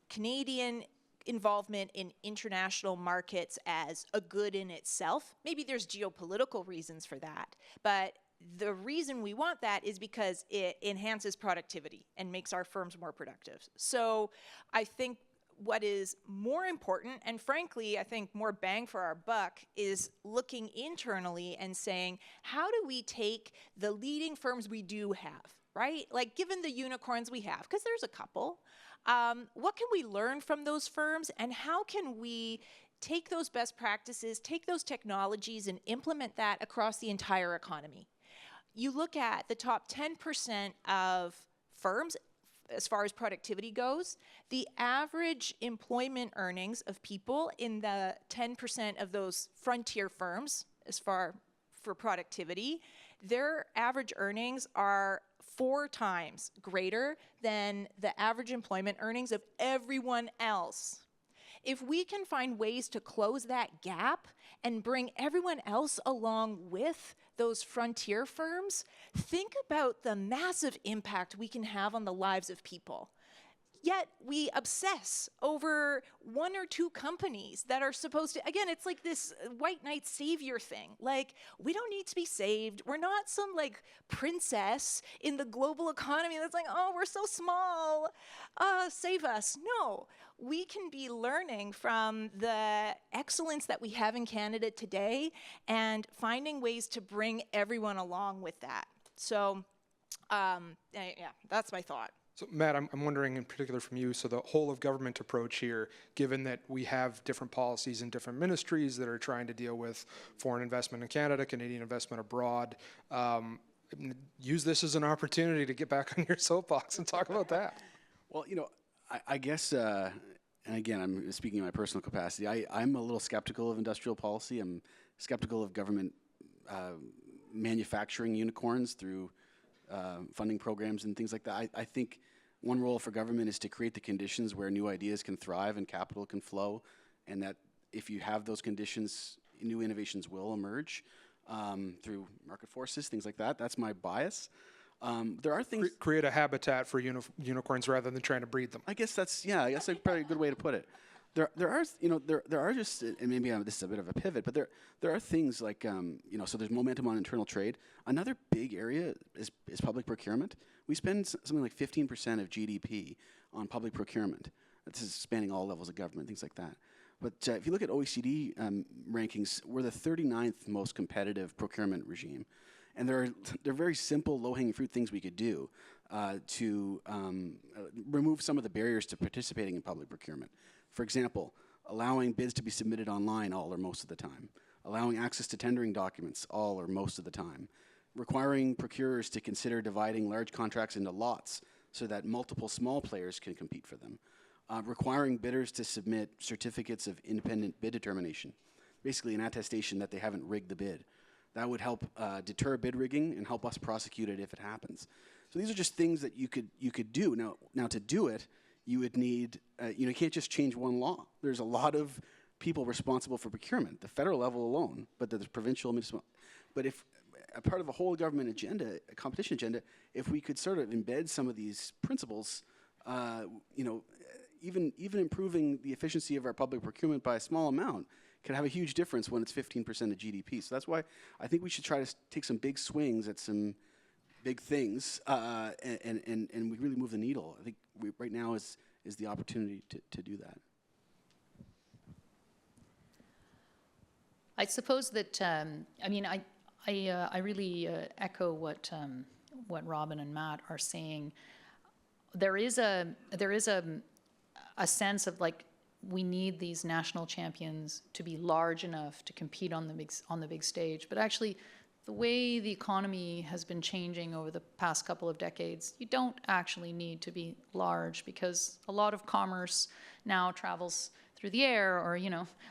Canadian involvement in international markets as a good in itself. Maybe there's geopolitical reasons for that, but the reason we want that is because it enhances productivity and makes our firms more productive. So I think what is more important, and frankly, I think more bang for our buck, is looking internally and saying, how do we take the leading firms we do have, right? Like, given the unicorns we have, because there's a couple, what can we learn from those firms, and how can we take those best practices, take those technologies, and implement that across the entire economy? You look at the top 10% of firms, as far as productivity goes, the average employment earnings of people in the 10% of those frontier firms, as far for productivity, their average earnings are 4 times greater than the average employment earnings of everyone else. If we can find ways to close that gap and bring everyone else along with those frontier firms, think about the massive impact we can have on the lives of people. Yet we obsess over one or two companies that are supposed to, again, it's like this white knight savior thing. Like, we don't need to be saved. We're not some like princess in the global economy that's like, oh, we're so small, save us. No, we can be learning from the excellence that we have in Canada today and finding ways to bring everyone along with that. So, yeah, that's my thought. So Matt, I'm wondering in particular from you, so the whole of government approach here, given that we have different policies in different ministries that are trying to deal with foreign investment in Canada, Canadian investment abroad, use this as an opportunity to get back on your soapbox and talk about that. Well, I guess, and again, I'm speaking in my personal capacity, I'm a little skeptical of industrial policy. I'm skeptical of government manufacturing unicorns through funding programs and things like that. I think one role for government is to create the conditions where new ideas can thrive and capital can flow, and that if you have those conditions, new innovations will emerge through market forces, things like that. That's my bias. There are things... Create a habitat for unicorns rather than trying to breed them. I guess that's probably a good way to put it. There are just, and maybe this is a bit of a pivot, but there are things like, so there's momentum on internal trade. Another big area is public procurement. We spend something like 15% of GDP on public procurement. This is spanning all levels of government, things like that. But if you look at OECD rankings, we're the 39th most competitive procurement regime. And there are very simple, low-hanging fruit things we could do to remove some of the barriers to participating in public procurement. For example, allowing bids to be submitted online all or most of the time, allowing access to tendering documents all or most of the time, requiring procurers to consider dividing large contracts into lots so that multiple small players can compete for them, requiring bidders to submit certificates of independent bid determination, basically an attestation that they haven't rigged the bid. That would help deter bid rigging and help us prosecute it if it happens. So these are just things that you could do. Now to do it, you would need, you can't just change one law. There's a lot of people responsible for procurement, the federal level alone, but there's provincial, municipal. But if a part of a whole government agenda, a competition agenda, if we could sort of embed some of these principles, even improving the efficiency of our public procurement by a small amount can have a huge difference when it's 15% of GDP. So that's why I think we should try to take some big swings at some big things and we really move the needle. I think right now is the opportunity to do that. I suppose that I really echo what Robin and Matt are saying. There is a sense of like we need these national champions to be large enough to compete on the big stage, but actually the way the economy has been changing over the past couple of decades, you don't actually need to be large because a lot of commerce now travels through the air or,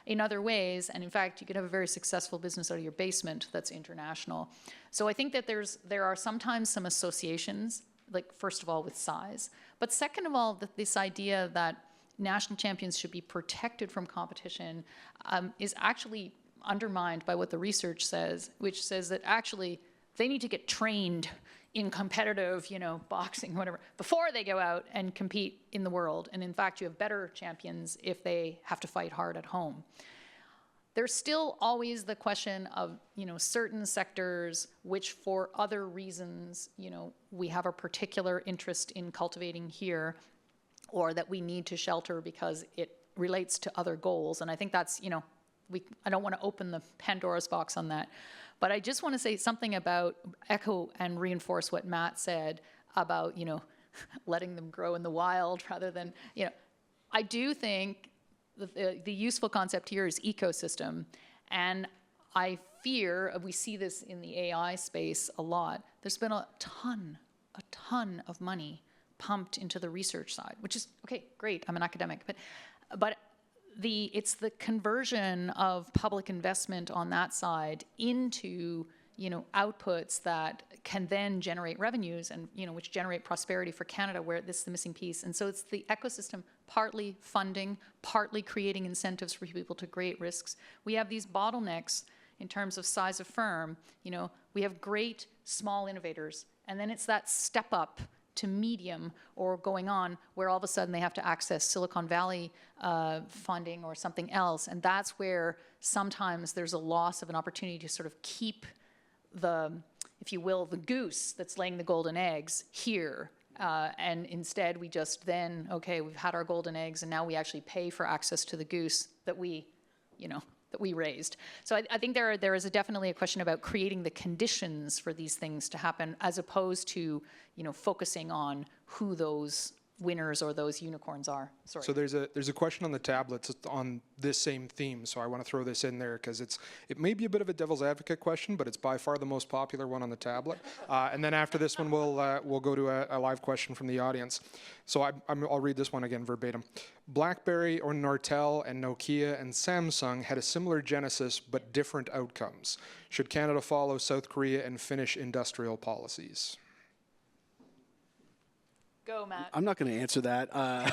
in other ways. And in fact, you could have a very successful business out of your basement that's international. So I think that there are sometimes some associations, like first of all with size, but second of all, this idea that national champions should be protected from competition is actually undermined by what the research says, which says that actually they need to get trained in competitive, boxing, whatever, before they go out and compete in the world. And in fact, you have better champions if they have to fight hard at home. There's still always the question of, certain sectors which for other reasons, we have a particular interest in cultivating here or that we need to shelter because it relates to other goals. And I think that's, I don't want to open the Pandora's box on that. But I just want to say something about echo and reinforce what Matt said about, letting them grow in the wild rather than, I do think the useful concept here is ecosystem. And I fear, we see this in the AI space a lot, there's been a ton of money pumped into the research side, which is, okay, great, I'm an academic, but it's the conversion of public investment on that side into, outputs that can then generate revenues and, which generate prosperity for Canada, where this is the missing piece. And so it's the ecosystem, partly funding, partly creating incentives for people to create risks. We have these bottlenecks in terms of size of firm, we have great small innovators, and then it's that step up to medium or going on where all of a sudden they have to access Silicon Valley funding or something else. And that's where sometimes there's a loss of an opportunity to sort of keep the, if you will, the goose that's laying the golden eggs here. And instead we just then, okay, we've had our golden eggs and now we actually pay for access to the goose that we raised. So I think there is definitely a question about creating the conditions for these things to happen, as opposed to focusing on who those winners or those unicorns are. Sorry. So there's a question on the tablets on this same theme, so I want to throw this in there because it may be a bit of a devil's advocate question, but it's by far the most popular one on the tablet. And then after this one, we'll go to a live question from the audience. So I'll read this one again verbatim. BlackBerry or Nortel and Nokia and Samsung had a similar genesis but different outcomes. Should Canada follow South Korea and Finnish industrial policies? Go, Matt. I'm not going to answer that. I'm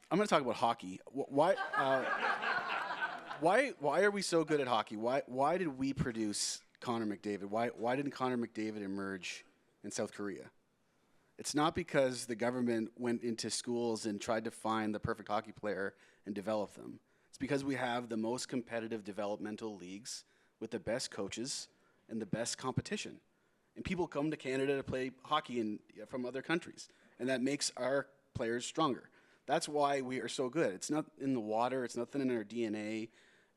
going to talk about hockey. Why are we so good at hockey? Why did we produce Connor McDavid? Why didn't Connor McDavid emerge in South Korea? It's not because the government went into schools and tried to find the perfect hockey player and develop them. It's because we have the most competitive developmental leagues with the best coaches and the best competition. And people come to Canada to play hockey from other countries, and that makes our players stronger. That's why we are so good. It's not in the water. It's nothing in our DNA. It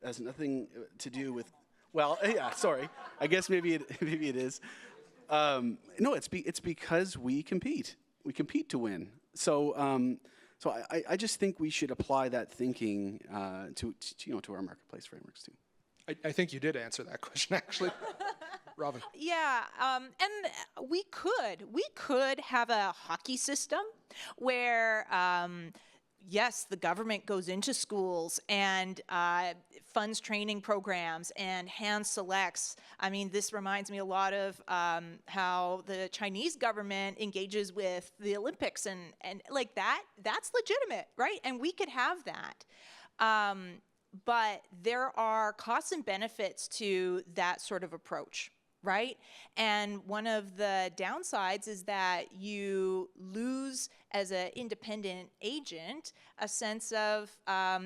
has nothing to do with. Well, yeah. Sorry. I guess maybe it is. No, it's because we compete. We compete to win. So I just think we should apply that thinking to our marketplace frameworks too. I think you did answer that question actually. Robin. Yeah, and we could have a hockey system where, yes, the government goes into schools and funds training programs and hand selects. I mean, this reminds me a lot of how the Chinese government engages with the Olympics and like that. That's legitimate, right? And we could have that. But there are costs and benefits to that sort of approach. Right? And one of the downsides is that you lose, as an independent agent, a sense of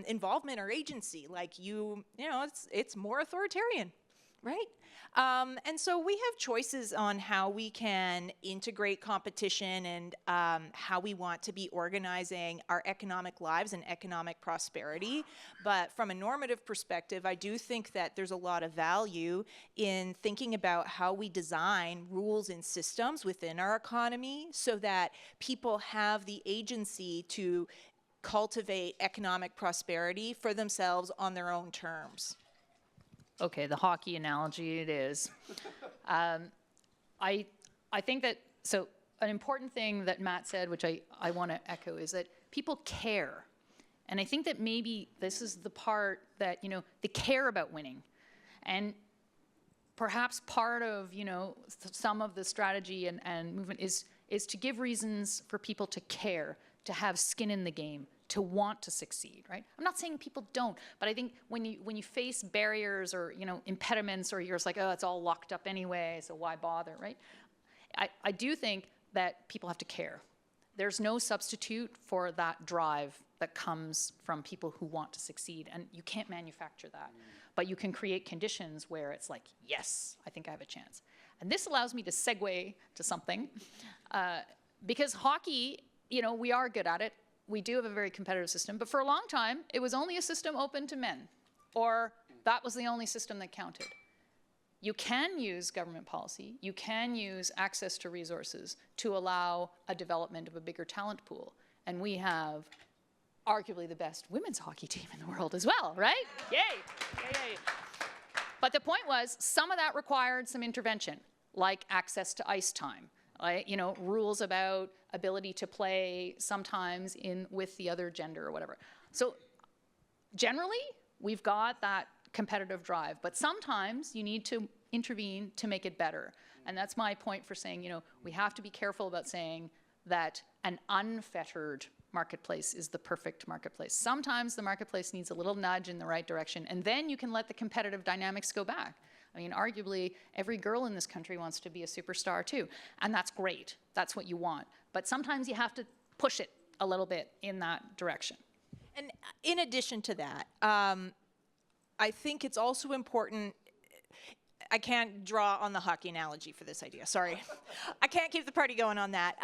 involvement or agency. Like it's more authoritarian, right? And so we have choices on how we can integrate competition and how we want to be organizing our economic lives and economic prosperity. But from a normative perspective, I do think that there's a lot of value in thinking about how we design rules and systems within our economy so that people have the agency to cultivate economic prosperity for themselves on their own terms. Okay, the hockey analogy it is. I think that, so an important thing that Matt said, which I want to echo, is that people care. And I think that maybe this is the part that, they care about winning. And perhaps part of, some of the strategy and movement is to give reasons for people to care, to have skin in the game, to want to succeed, right? I'm not saying people don't, but I think when you face barriers or impediments, or you're just like, oh, it's all locked up anyway, so why bother, right? I do think that people have to care. There's no substitute for that drive that comes from people who want to succeed, and you can't manufacture that. But you can create conditions where it's like, yes, I think I have a chance. And this allows me to segue to something, because hockey, we are good at it. We do have a very competitive system, but for a long time, it was only a system open to men, or that was the only system that counted. You can use government policy, you can use access to resources to allow a development of a bigger talent pool. And we have arguably the best women's hockey team in the world as well, right? Yay, yay, yay. But the point was, some of that required some intervention, like access to ice time. Rules about ability to play sometimes with the other gender or whatever. So generally, we've got that competitive drive, but sometimes you need to intervene to make it better. And that's my point for saying, we have to be careful about saying that an unfettered marketplace is the perfect marketplace. Sometimes the marketplace needs a little nudge in the right direction, and then you can let the competitive dynamics go back. I mean, arguably, every girl in this country wants to be a superstar too, and that's great. That's what you want. But sometimes you have to push it a little bit in that direction. And in addition to that, I think it's also important. I can't draw on the hockey analogy for this idea, sorry. I can't keep the party going on that.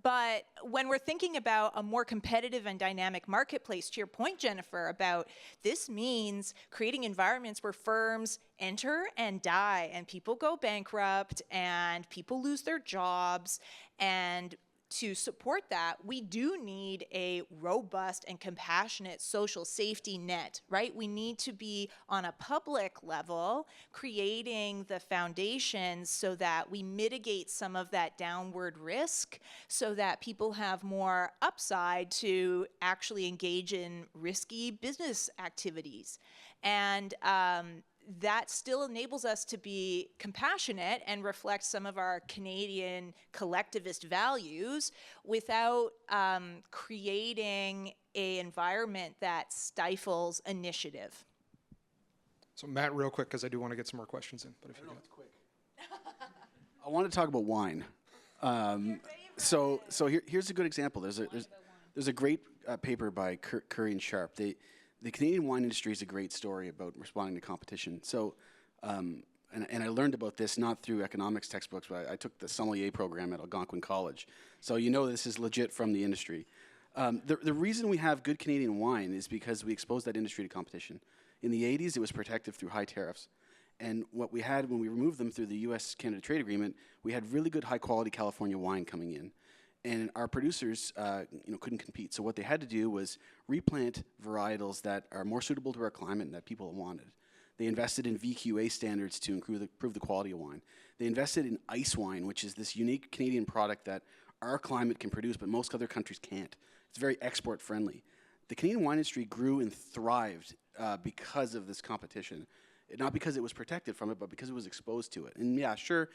But when we're thinking about a more competitive and dynamic marketplace, to your point, Jennifer, about this means creating environments where firms enter and die and people go bankrupt and people lose their jobs. And to support that, we do need a robust and compassionate social safety net, right? We need to be on a public level creating the foundations so that we mitigate some of that downward risk so that people have more upside to actually engage in risky business activities. And that still enables us to be compassionate and reflect some of our Canadian collectivist values without creating an environment that stifles initiative. So Matt, real quick, because I do want to get some more questions in. But if you can. I want to talk about wine. So here's a good example. There's a great paper by Curry and Sharp. The Canadian wine industry is a great story about responding to competition. So, and I learned about this not through economics textbooks, but I took the sommelier program at Algonquin College. So you know this is legit from the industry. The reason we have good Canadian wine is because we exposed that industry to competition. In the 80s, it was protected through high tariffs. And what we had when we removed them through the U.S.-Canada trade agreement, we had really good high-quality California wine coming in. And our producers couldn't compete. So what they had to do was replant varietals that are more suitable to our climate and that people wanted. They invested in VQA standards to improve the quality of wine. They invested in ice wine, which is this unique Canadian product that our climate can produce, but most other countries can't. It's very export friendly. The Canadian wine industry grew and thrived because of this competition. Not because it was protected from it, but because it was exposed to it. And yeah, sure,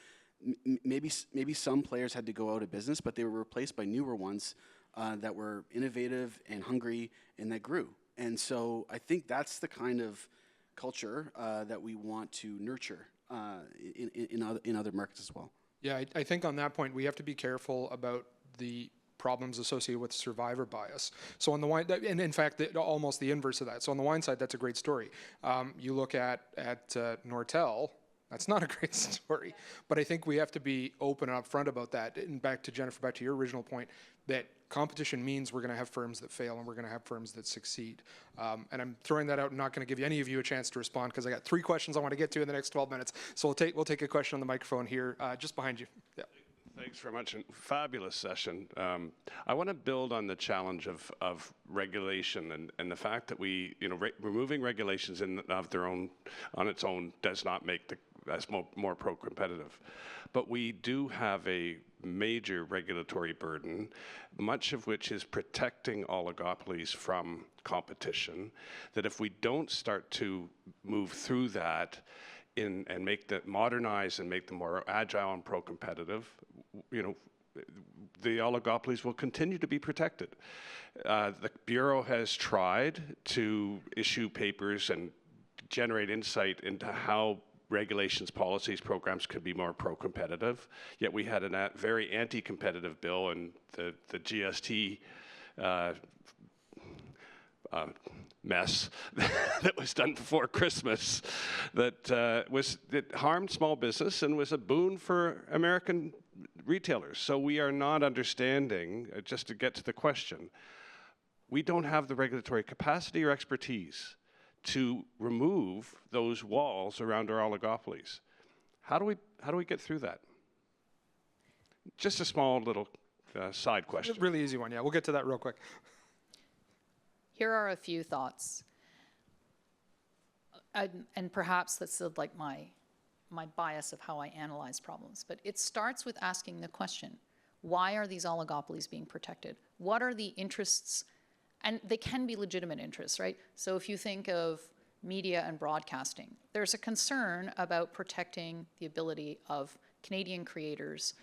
maybe some players had to go out of business, but they were replaced by newer ones that were innovative and hungry and that grew. And so I think that's the kind of culture that we want to nurture in other markets as well. Yeah, I think on that point, we have to be careful about the problems associated with survivor bias. So on the wine, and in fact, almost the inverse of that. So on the wine side, that's a great story. You look at Nortel, that's not a great story. But I think we have to be open and upfront about that. And back to Jennifer, back to your original point, that competition means we're going to have firms that fail and we're going to have firms that succeed. And I'm throwing that out and not going to give any of you a chance to respond because I got 3 questions I want to get to in the next 12 minutes. So we'll take a question on the microphone here, just behind you. Yeah. Thanks very much. Fabulous session. I want to build on the challenge of regulation and the fact that removing regulations of their own on its own does not make us more pro-competitive. But we do have a major regulatory burden, much of which is protecting oligopolies from competition, that if we don't start to move through that and modernize and make them more agile and pro-competitive, the oligopolies will continue to be protected. The Bureau has tried to issue papers and generate insight into how regulations, policies, programs could be more pro-competitive. Yet we had a very anti-competitive bill and the GST mess that was done before Christmas that harmed small business and was a boon for American retailers. So we are not understanding, just to get to the question, we don't have the regulatory capacity or expertise to remove those walls around our oligopolies. How do we get through that? Just a small little side question. Really easy one, yeah. We'll get to that real quick. Here are a few thoughts. And perhaps that's like my bias of how I analyze problems. But it starts with asking the question, why are these oligopolies being protected? What are the interests? And they can be legitimate interests, right? So if you think of media and broadcasting, there's a concern about protecting the ability of Canadian creators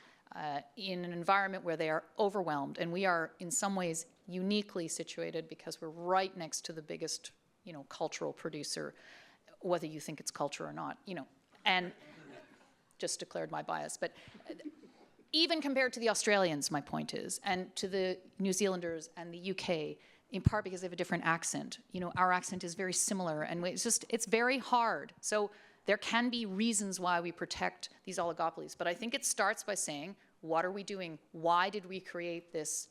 in an environment where they are overwhelmed. And we are, in some ways, uniquely situated because we're right next to the biggest, cultural producer, whether you think it's culture or not, and just declared my bias. But even compared to the Australians, my point is, and to the New Zealanders and the UK, in part because they have a different accent. Our accent is very similar, and it's very hard. So there can be reasons why we protect these oligopolies, but I think it starts by saying, what are we doing? Why did we create this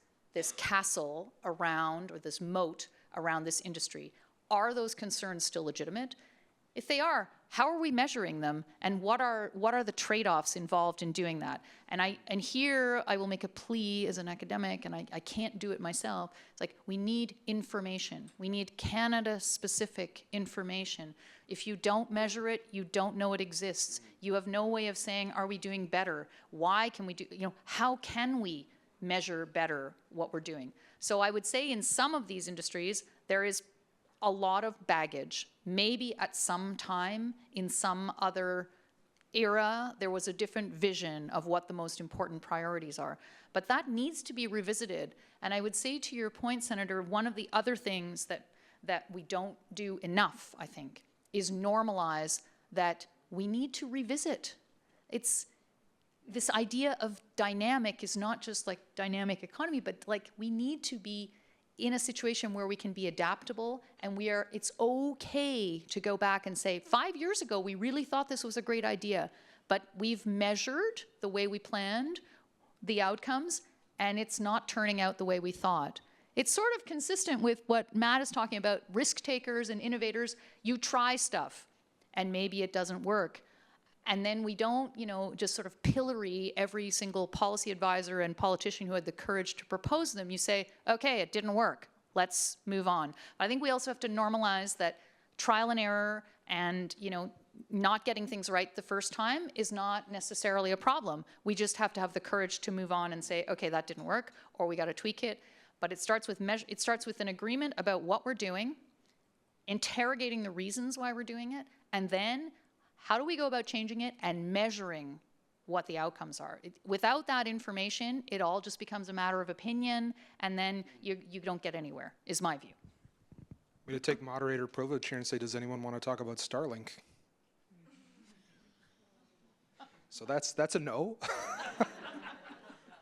castle around, or this moat around this industry? Are those concerns still legitimate? If they are, how are we measuring them, and what are the trade-offs involved in doing that? And here I will make a plea as an academic, and I can't do it myself. It's like, we need information. We need Canada-specific information. If you don't measure it, you don't know it exists. You have no way of saying, are we doing better? Why can we do, how can we measure better what we're doing? So I would say in some of these industries, there is a lot of baggage. Maybe at some time in some other era, there was a different vision of what the most important priorities are. But that needs to be revisited. And I would say, to your point, Senator, one of the other things that we don't do enough, I think, is normalize that we need to revisit. It's this idea of dynamic is not just like dynamic economy, but like we need to be in a situation where we can be adaptable, and it's okay to go back and say, 5 years ago, we really thought this was a great idea, but we've measured the way we planned the outcomes, and it's not turning out the way we thought. It's sort of consistent with what Matt is talking about, risk takers and innovators. You try stuff, and maybe it doesn't work. And then we don't, just sort of pillory every single policy advisor and politician who had the courage to propose them. You say, okay, it didn't work. Let's move on. I think we also have to normalize that trial and error and, not getting things right the first time is not necessarily a problem. We just have to have the courage to move on and say, okay, that didn't work, or we got to tweak it. But it starts with an agreement about what we're doing, interrogating the reasons why we're doing it, and then how do we go about changing it and measuring what the outcomes are? Without that information, it all just becomes a matter of opinion, and then you don't get anywhere, is my view. I'm going to take moderator privilege here and say, does anyone want to talk about Starlink? So that's a no.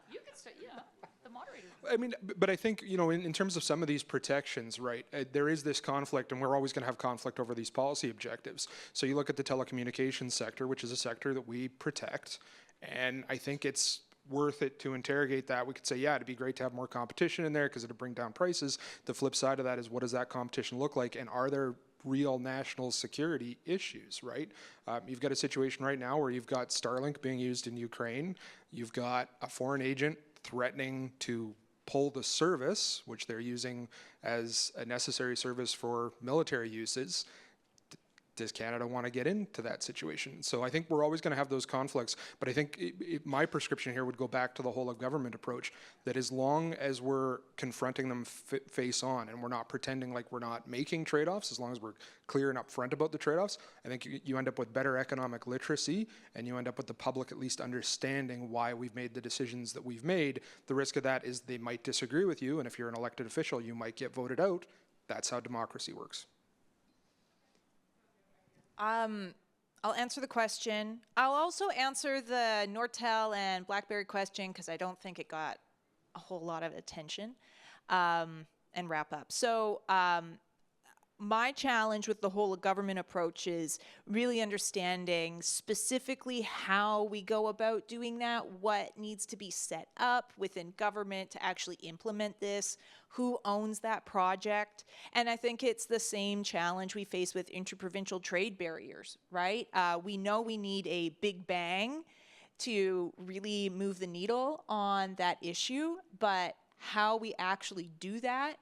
You could say, yeah, the moderator. I mean, but I think, in terms of some of these protections, right, there is this conflict, and we're always going to have conflict over these policy objectives. So you look at the telecommunications sector, which is a sector that we protect, and I think it's worth it to interrogate that. We could say, yeah, it'd be great to have more competition in there because it'd bring down prices. The flip side of that is, what does that competition look like, and are there real national security issues, right? You've got a situation right now where you've got Starlink being used in Ukraine. You've got a foreign agent threatening to pull the service, which they're using as a necessary service for military uses. Does Canada want to get into that situation? So I think we're always going to have those conflicts, but I think my prescription here would go back to the whole of government approach, that as long as we're confronting them face on and we're not pretending like we're not making trade-offs, as long as we're clear and upfront about the trade-offs, I think you end up with better economic literacy, and you end up with the public at least understanding why we've made the decisions that we've made. The risk of that is they might disagree with you, and if you're an elected official, you might get voted out. That's how democracy works. I'll answer the question. I'll also answer the Nortel and BlackBerry question because I don't think it got a whole lot of attention, and wrap up. So my challenge with the whole of government approach is really understanding specifically how we go about doing that, what needs to be set up within government to actually implement this, who owns that project. And I think it's the same challenge we face with interprovincial trade barriers, right? We know we need a big bang to really move the needle on that issue, but how we actually do that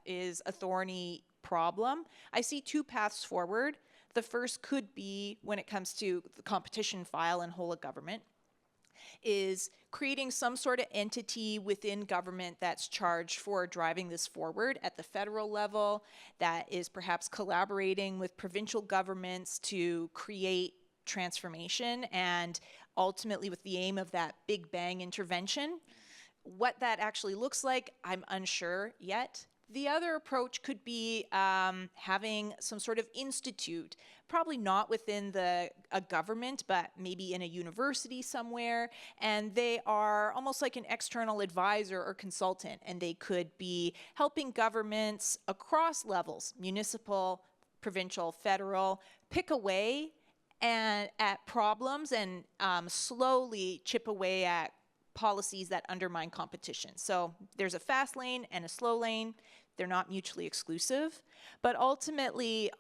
is a thorny problem. I see two paths forward. The first could be, when it comes to the competition file and whole of government, is creating some sort of entity within government that's charged for driving this forward at the federal level, that is perhaps collaborating with provincial governments to create transformation, and ultimately with the aim of that big bang intervention. What that actually looks like, I'm unsure yet. The other approach could be having some sort of institute, probably not within a government, but maybe in a university somewhere, and they are almost like an external advisor or consultant, and they could be helping governments across levels, municipal, provincial, federal, pick away at problems and slowly chip away at policies that undermine competition. So there's a fast lane and a slow lane. They're not mutually exclusive, but ultimately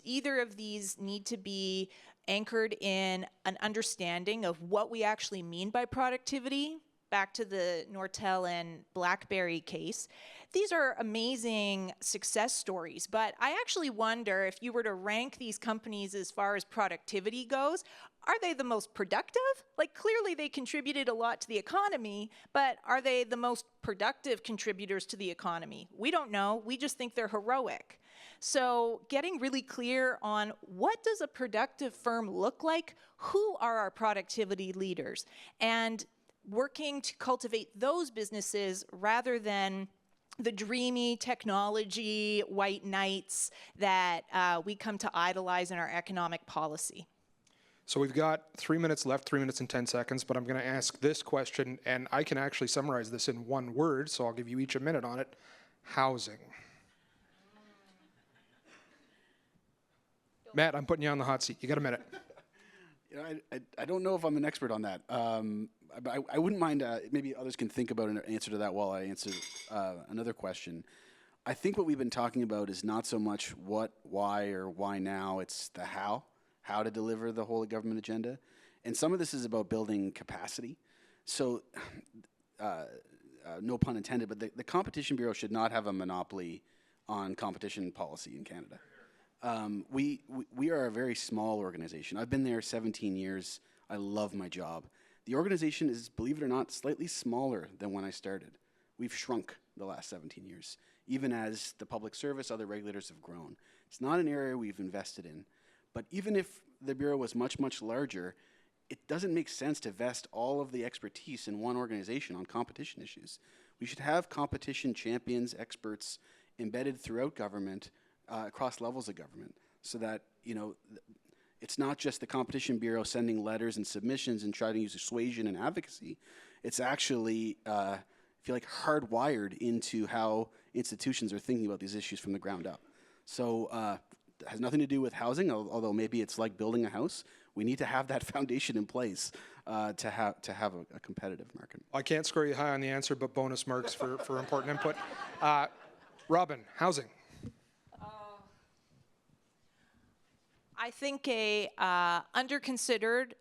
either of these need to be anchored in an understanding of what we actually mean by productivity. Back to the Nortel and BlackBerry case. These are amazing success stories, but I actually wonder if you were to rank these companies as far as productivity goes, are they the most productive? Like, clearly they contributed a lot to the economy, but are they the most productive contributors to the economy? We don't know. We just think they're heroic. So getting really clear on what does a productive firm look like? Who are our productivity leaders? And working to cultivate those businesses rather than the dreamy technology white knights that we come to idolize in our economic policy. So we've got 3 minutes left, 3 minutes and 10 seconds, but I'm going to ask this question, and I can actually summarize this in one word, so I'll give you each a minute on it. Housing. Matt, I'm putting you on the hot seat. You got a minute. You know, I don't know if I'm an expert on that. But I wouldn't mind, maybe others can think about an answer to that while I answer another question. I think what we've been talking about is not so much what, why, or why now, it's the how to deliver the whole government agenda. And some of this is about building capacity. So, no pun intended, but the Competition Bureau should not have a monopoly on competition policy in Canada. We are a very small organization. I've been there 17 years. I love my job. The organization is, believe it or not, slightly smaller than when I started. We've shrunk the last 17 years, even as the public service, other regulators have grown. It's not an area we've invested in. But even if the Bureau was much, much larger, it doesn't make sense to vest all of the expertise in one organization on competition issues. We should have competition champions, experts embedded throughout government, across levels of government, so that, you know, it's not just the Competition Bureau sending letters and submissions and trying to use persuasion and advocacy. It's actually, I feel like, hardwired into how institutions are thinking about these issues from the ground up. So it has nothing to do with housing, although maybe it's like building a house. We need to have that foundation in place to have a competitive market. I can't score you high on the answer, but bonus marks for important input. Robin, housing. I think a under-considered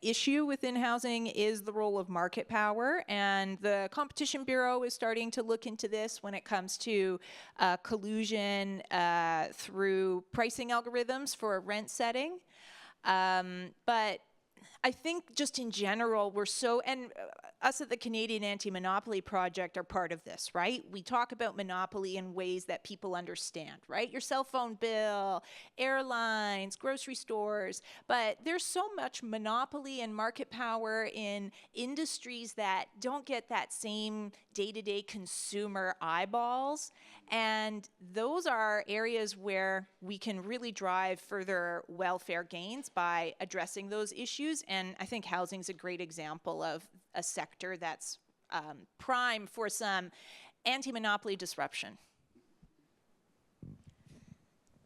issue within housing is the role of market power, and the Competition Bureau is starting to look into this when it comes to collusion through pricing algorithms for rent setting. But I think just in general, we're so, and us at the Canadian Anti-Monopoly Project are part of this, right? We talk about monopoly in ways that people understand, right? Your cell phone bill, airlines, grocery stores, but there's so much monopoly and market power in industries that don't get that same day-to-day consumer eyeballs. And those are areas where we can really drive further welfare gains by addressing those issues. And I think housing is a great example of a sector that's prime for some anti-monopoly disruption.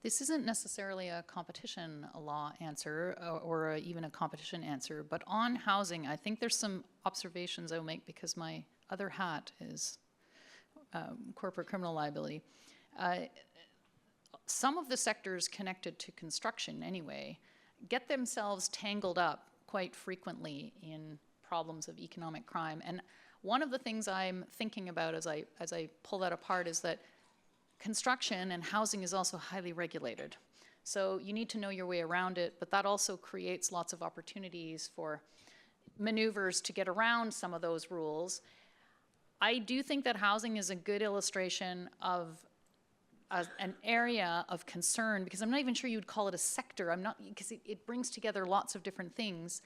This isn't necessarily a competition law answer or even a competition answer, but on housing, I think there's some observations I'll make because my other hat is corporate criminal liability. Some of the sectors connected to construction anyway get themselves tangled up quite frequently in problems of economic crime. And one of the things I'm thinking about as I pull that apart is that construction and housing is also highly regulated. So you need to know your way around it, but that also creates lots of opportunities for maneuvers to get around some of those rules. I do think that housing is a good illustration of an area of concern, because I'm not even sure you'd call it a sector. I'm not, because it brings together lots of different things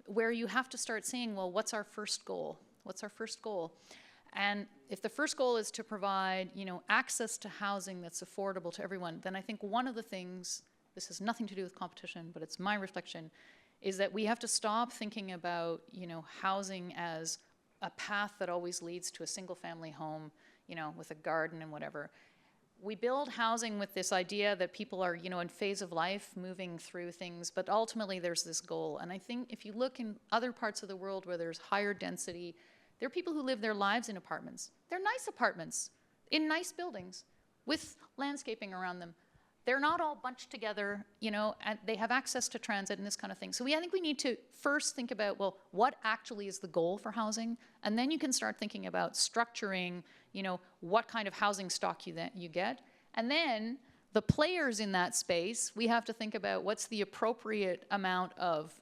where you have to start saying, well, what's our first goal? What's our first goal? And if the first goal is to provide, access to housing that's affordable to everyone, then I think one of the things, this has nothing to do with competition, but it's my reflection, is that we have to stop thinking about, housing as a path that always leads to a single family home, with a garden and whatever. We build housing with this idea that people are, in phase of life, moving through things, but ultimately there's this goal. And I think if you look in other parts of the world where there's higher density, there are people who live their lives in apartments. They're nice apartments, in nice buildings, with landscaping around them. They're not all bunched together, and they have access to transit and this kind of thing. So I think we need to first think about, well, what actually is the goal for housing? And then you can start thinking about structuring, what kind of housing stock you get. And then the players in that space, we have to think about what's the appropriate amount of,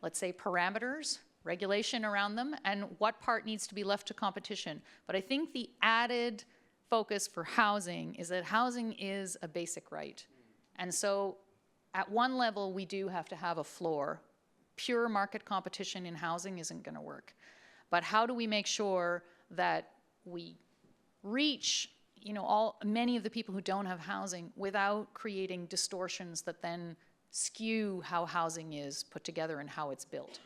let's say, parameters, regulation around them, and what part needs to be left to competition. But I think the added focus for housing is that housing is a basic right. And so at one level, we do have to have a floor. Pure market competition in housing isn't going to work. But how do we make sure that we reach many of the people who don't have housing without creating distortions that then skew how housing is put together and how it's built?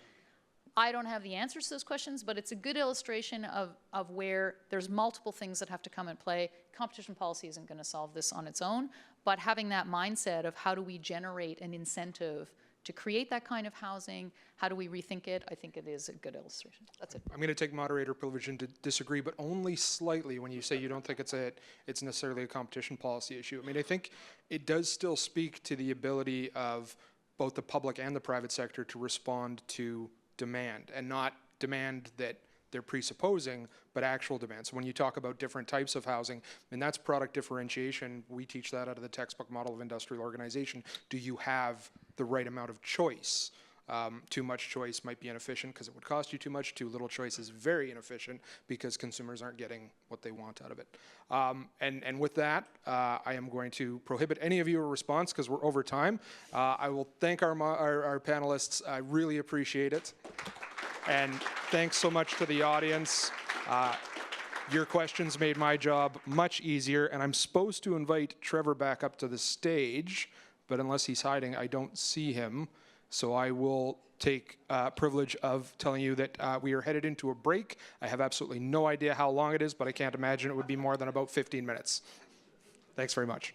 I don't have the answers to those questions, but it's a good illustration of where there's multiple things that have to come in play. Competition policy isn't going to solve this on its own, but having that mindset of how do we generate an incentive to create that kind of housing, how do we rethink it, I think it is a good illustration. That's it. I'm going to take moderator privilege and disagree, but only slightly when you say you don't think it's necessarily a competition policy issue. I think it does still speak to the ability of both the public and the private sector to respond to demand, and not demand that they're presupposing, but actual demand. So when you talk about different types of housing, and that's product differentiation, we teach that out of the textbook model of industrial organization. Do you have the right amount of choice? Too much choice might be inefficient because it would cost you too much. Too little choice is very inefficient because consumers aren't getting what they want out of it. And with that, I am going to prohibit any of your response because we're over time. I will thank our panelists. I really appreciate it. And thanks so much to the audience. Your questions made my job much easier, and I'm supposed to invite Trevor back up to the stage, but unless he's hiding, I don't see him. So I will take privilege of telling you that we are headed into a break. I have absolutely no idea how long it is, but I can't imagine it would be more than about 15 minutes. Thanks very much.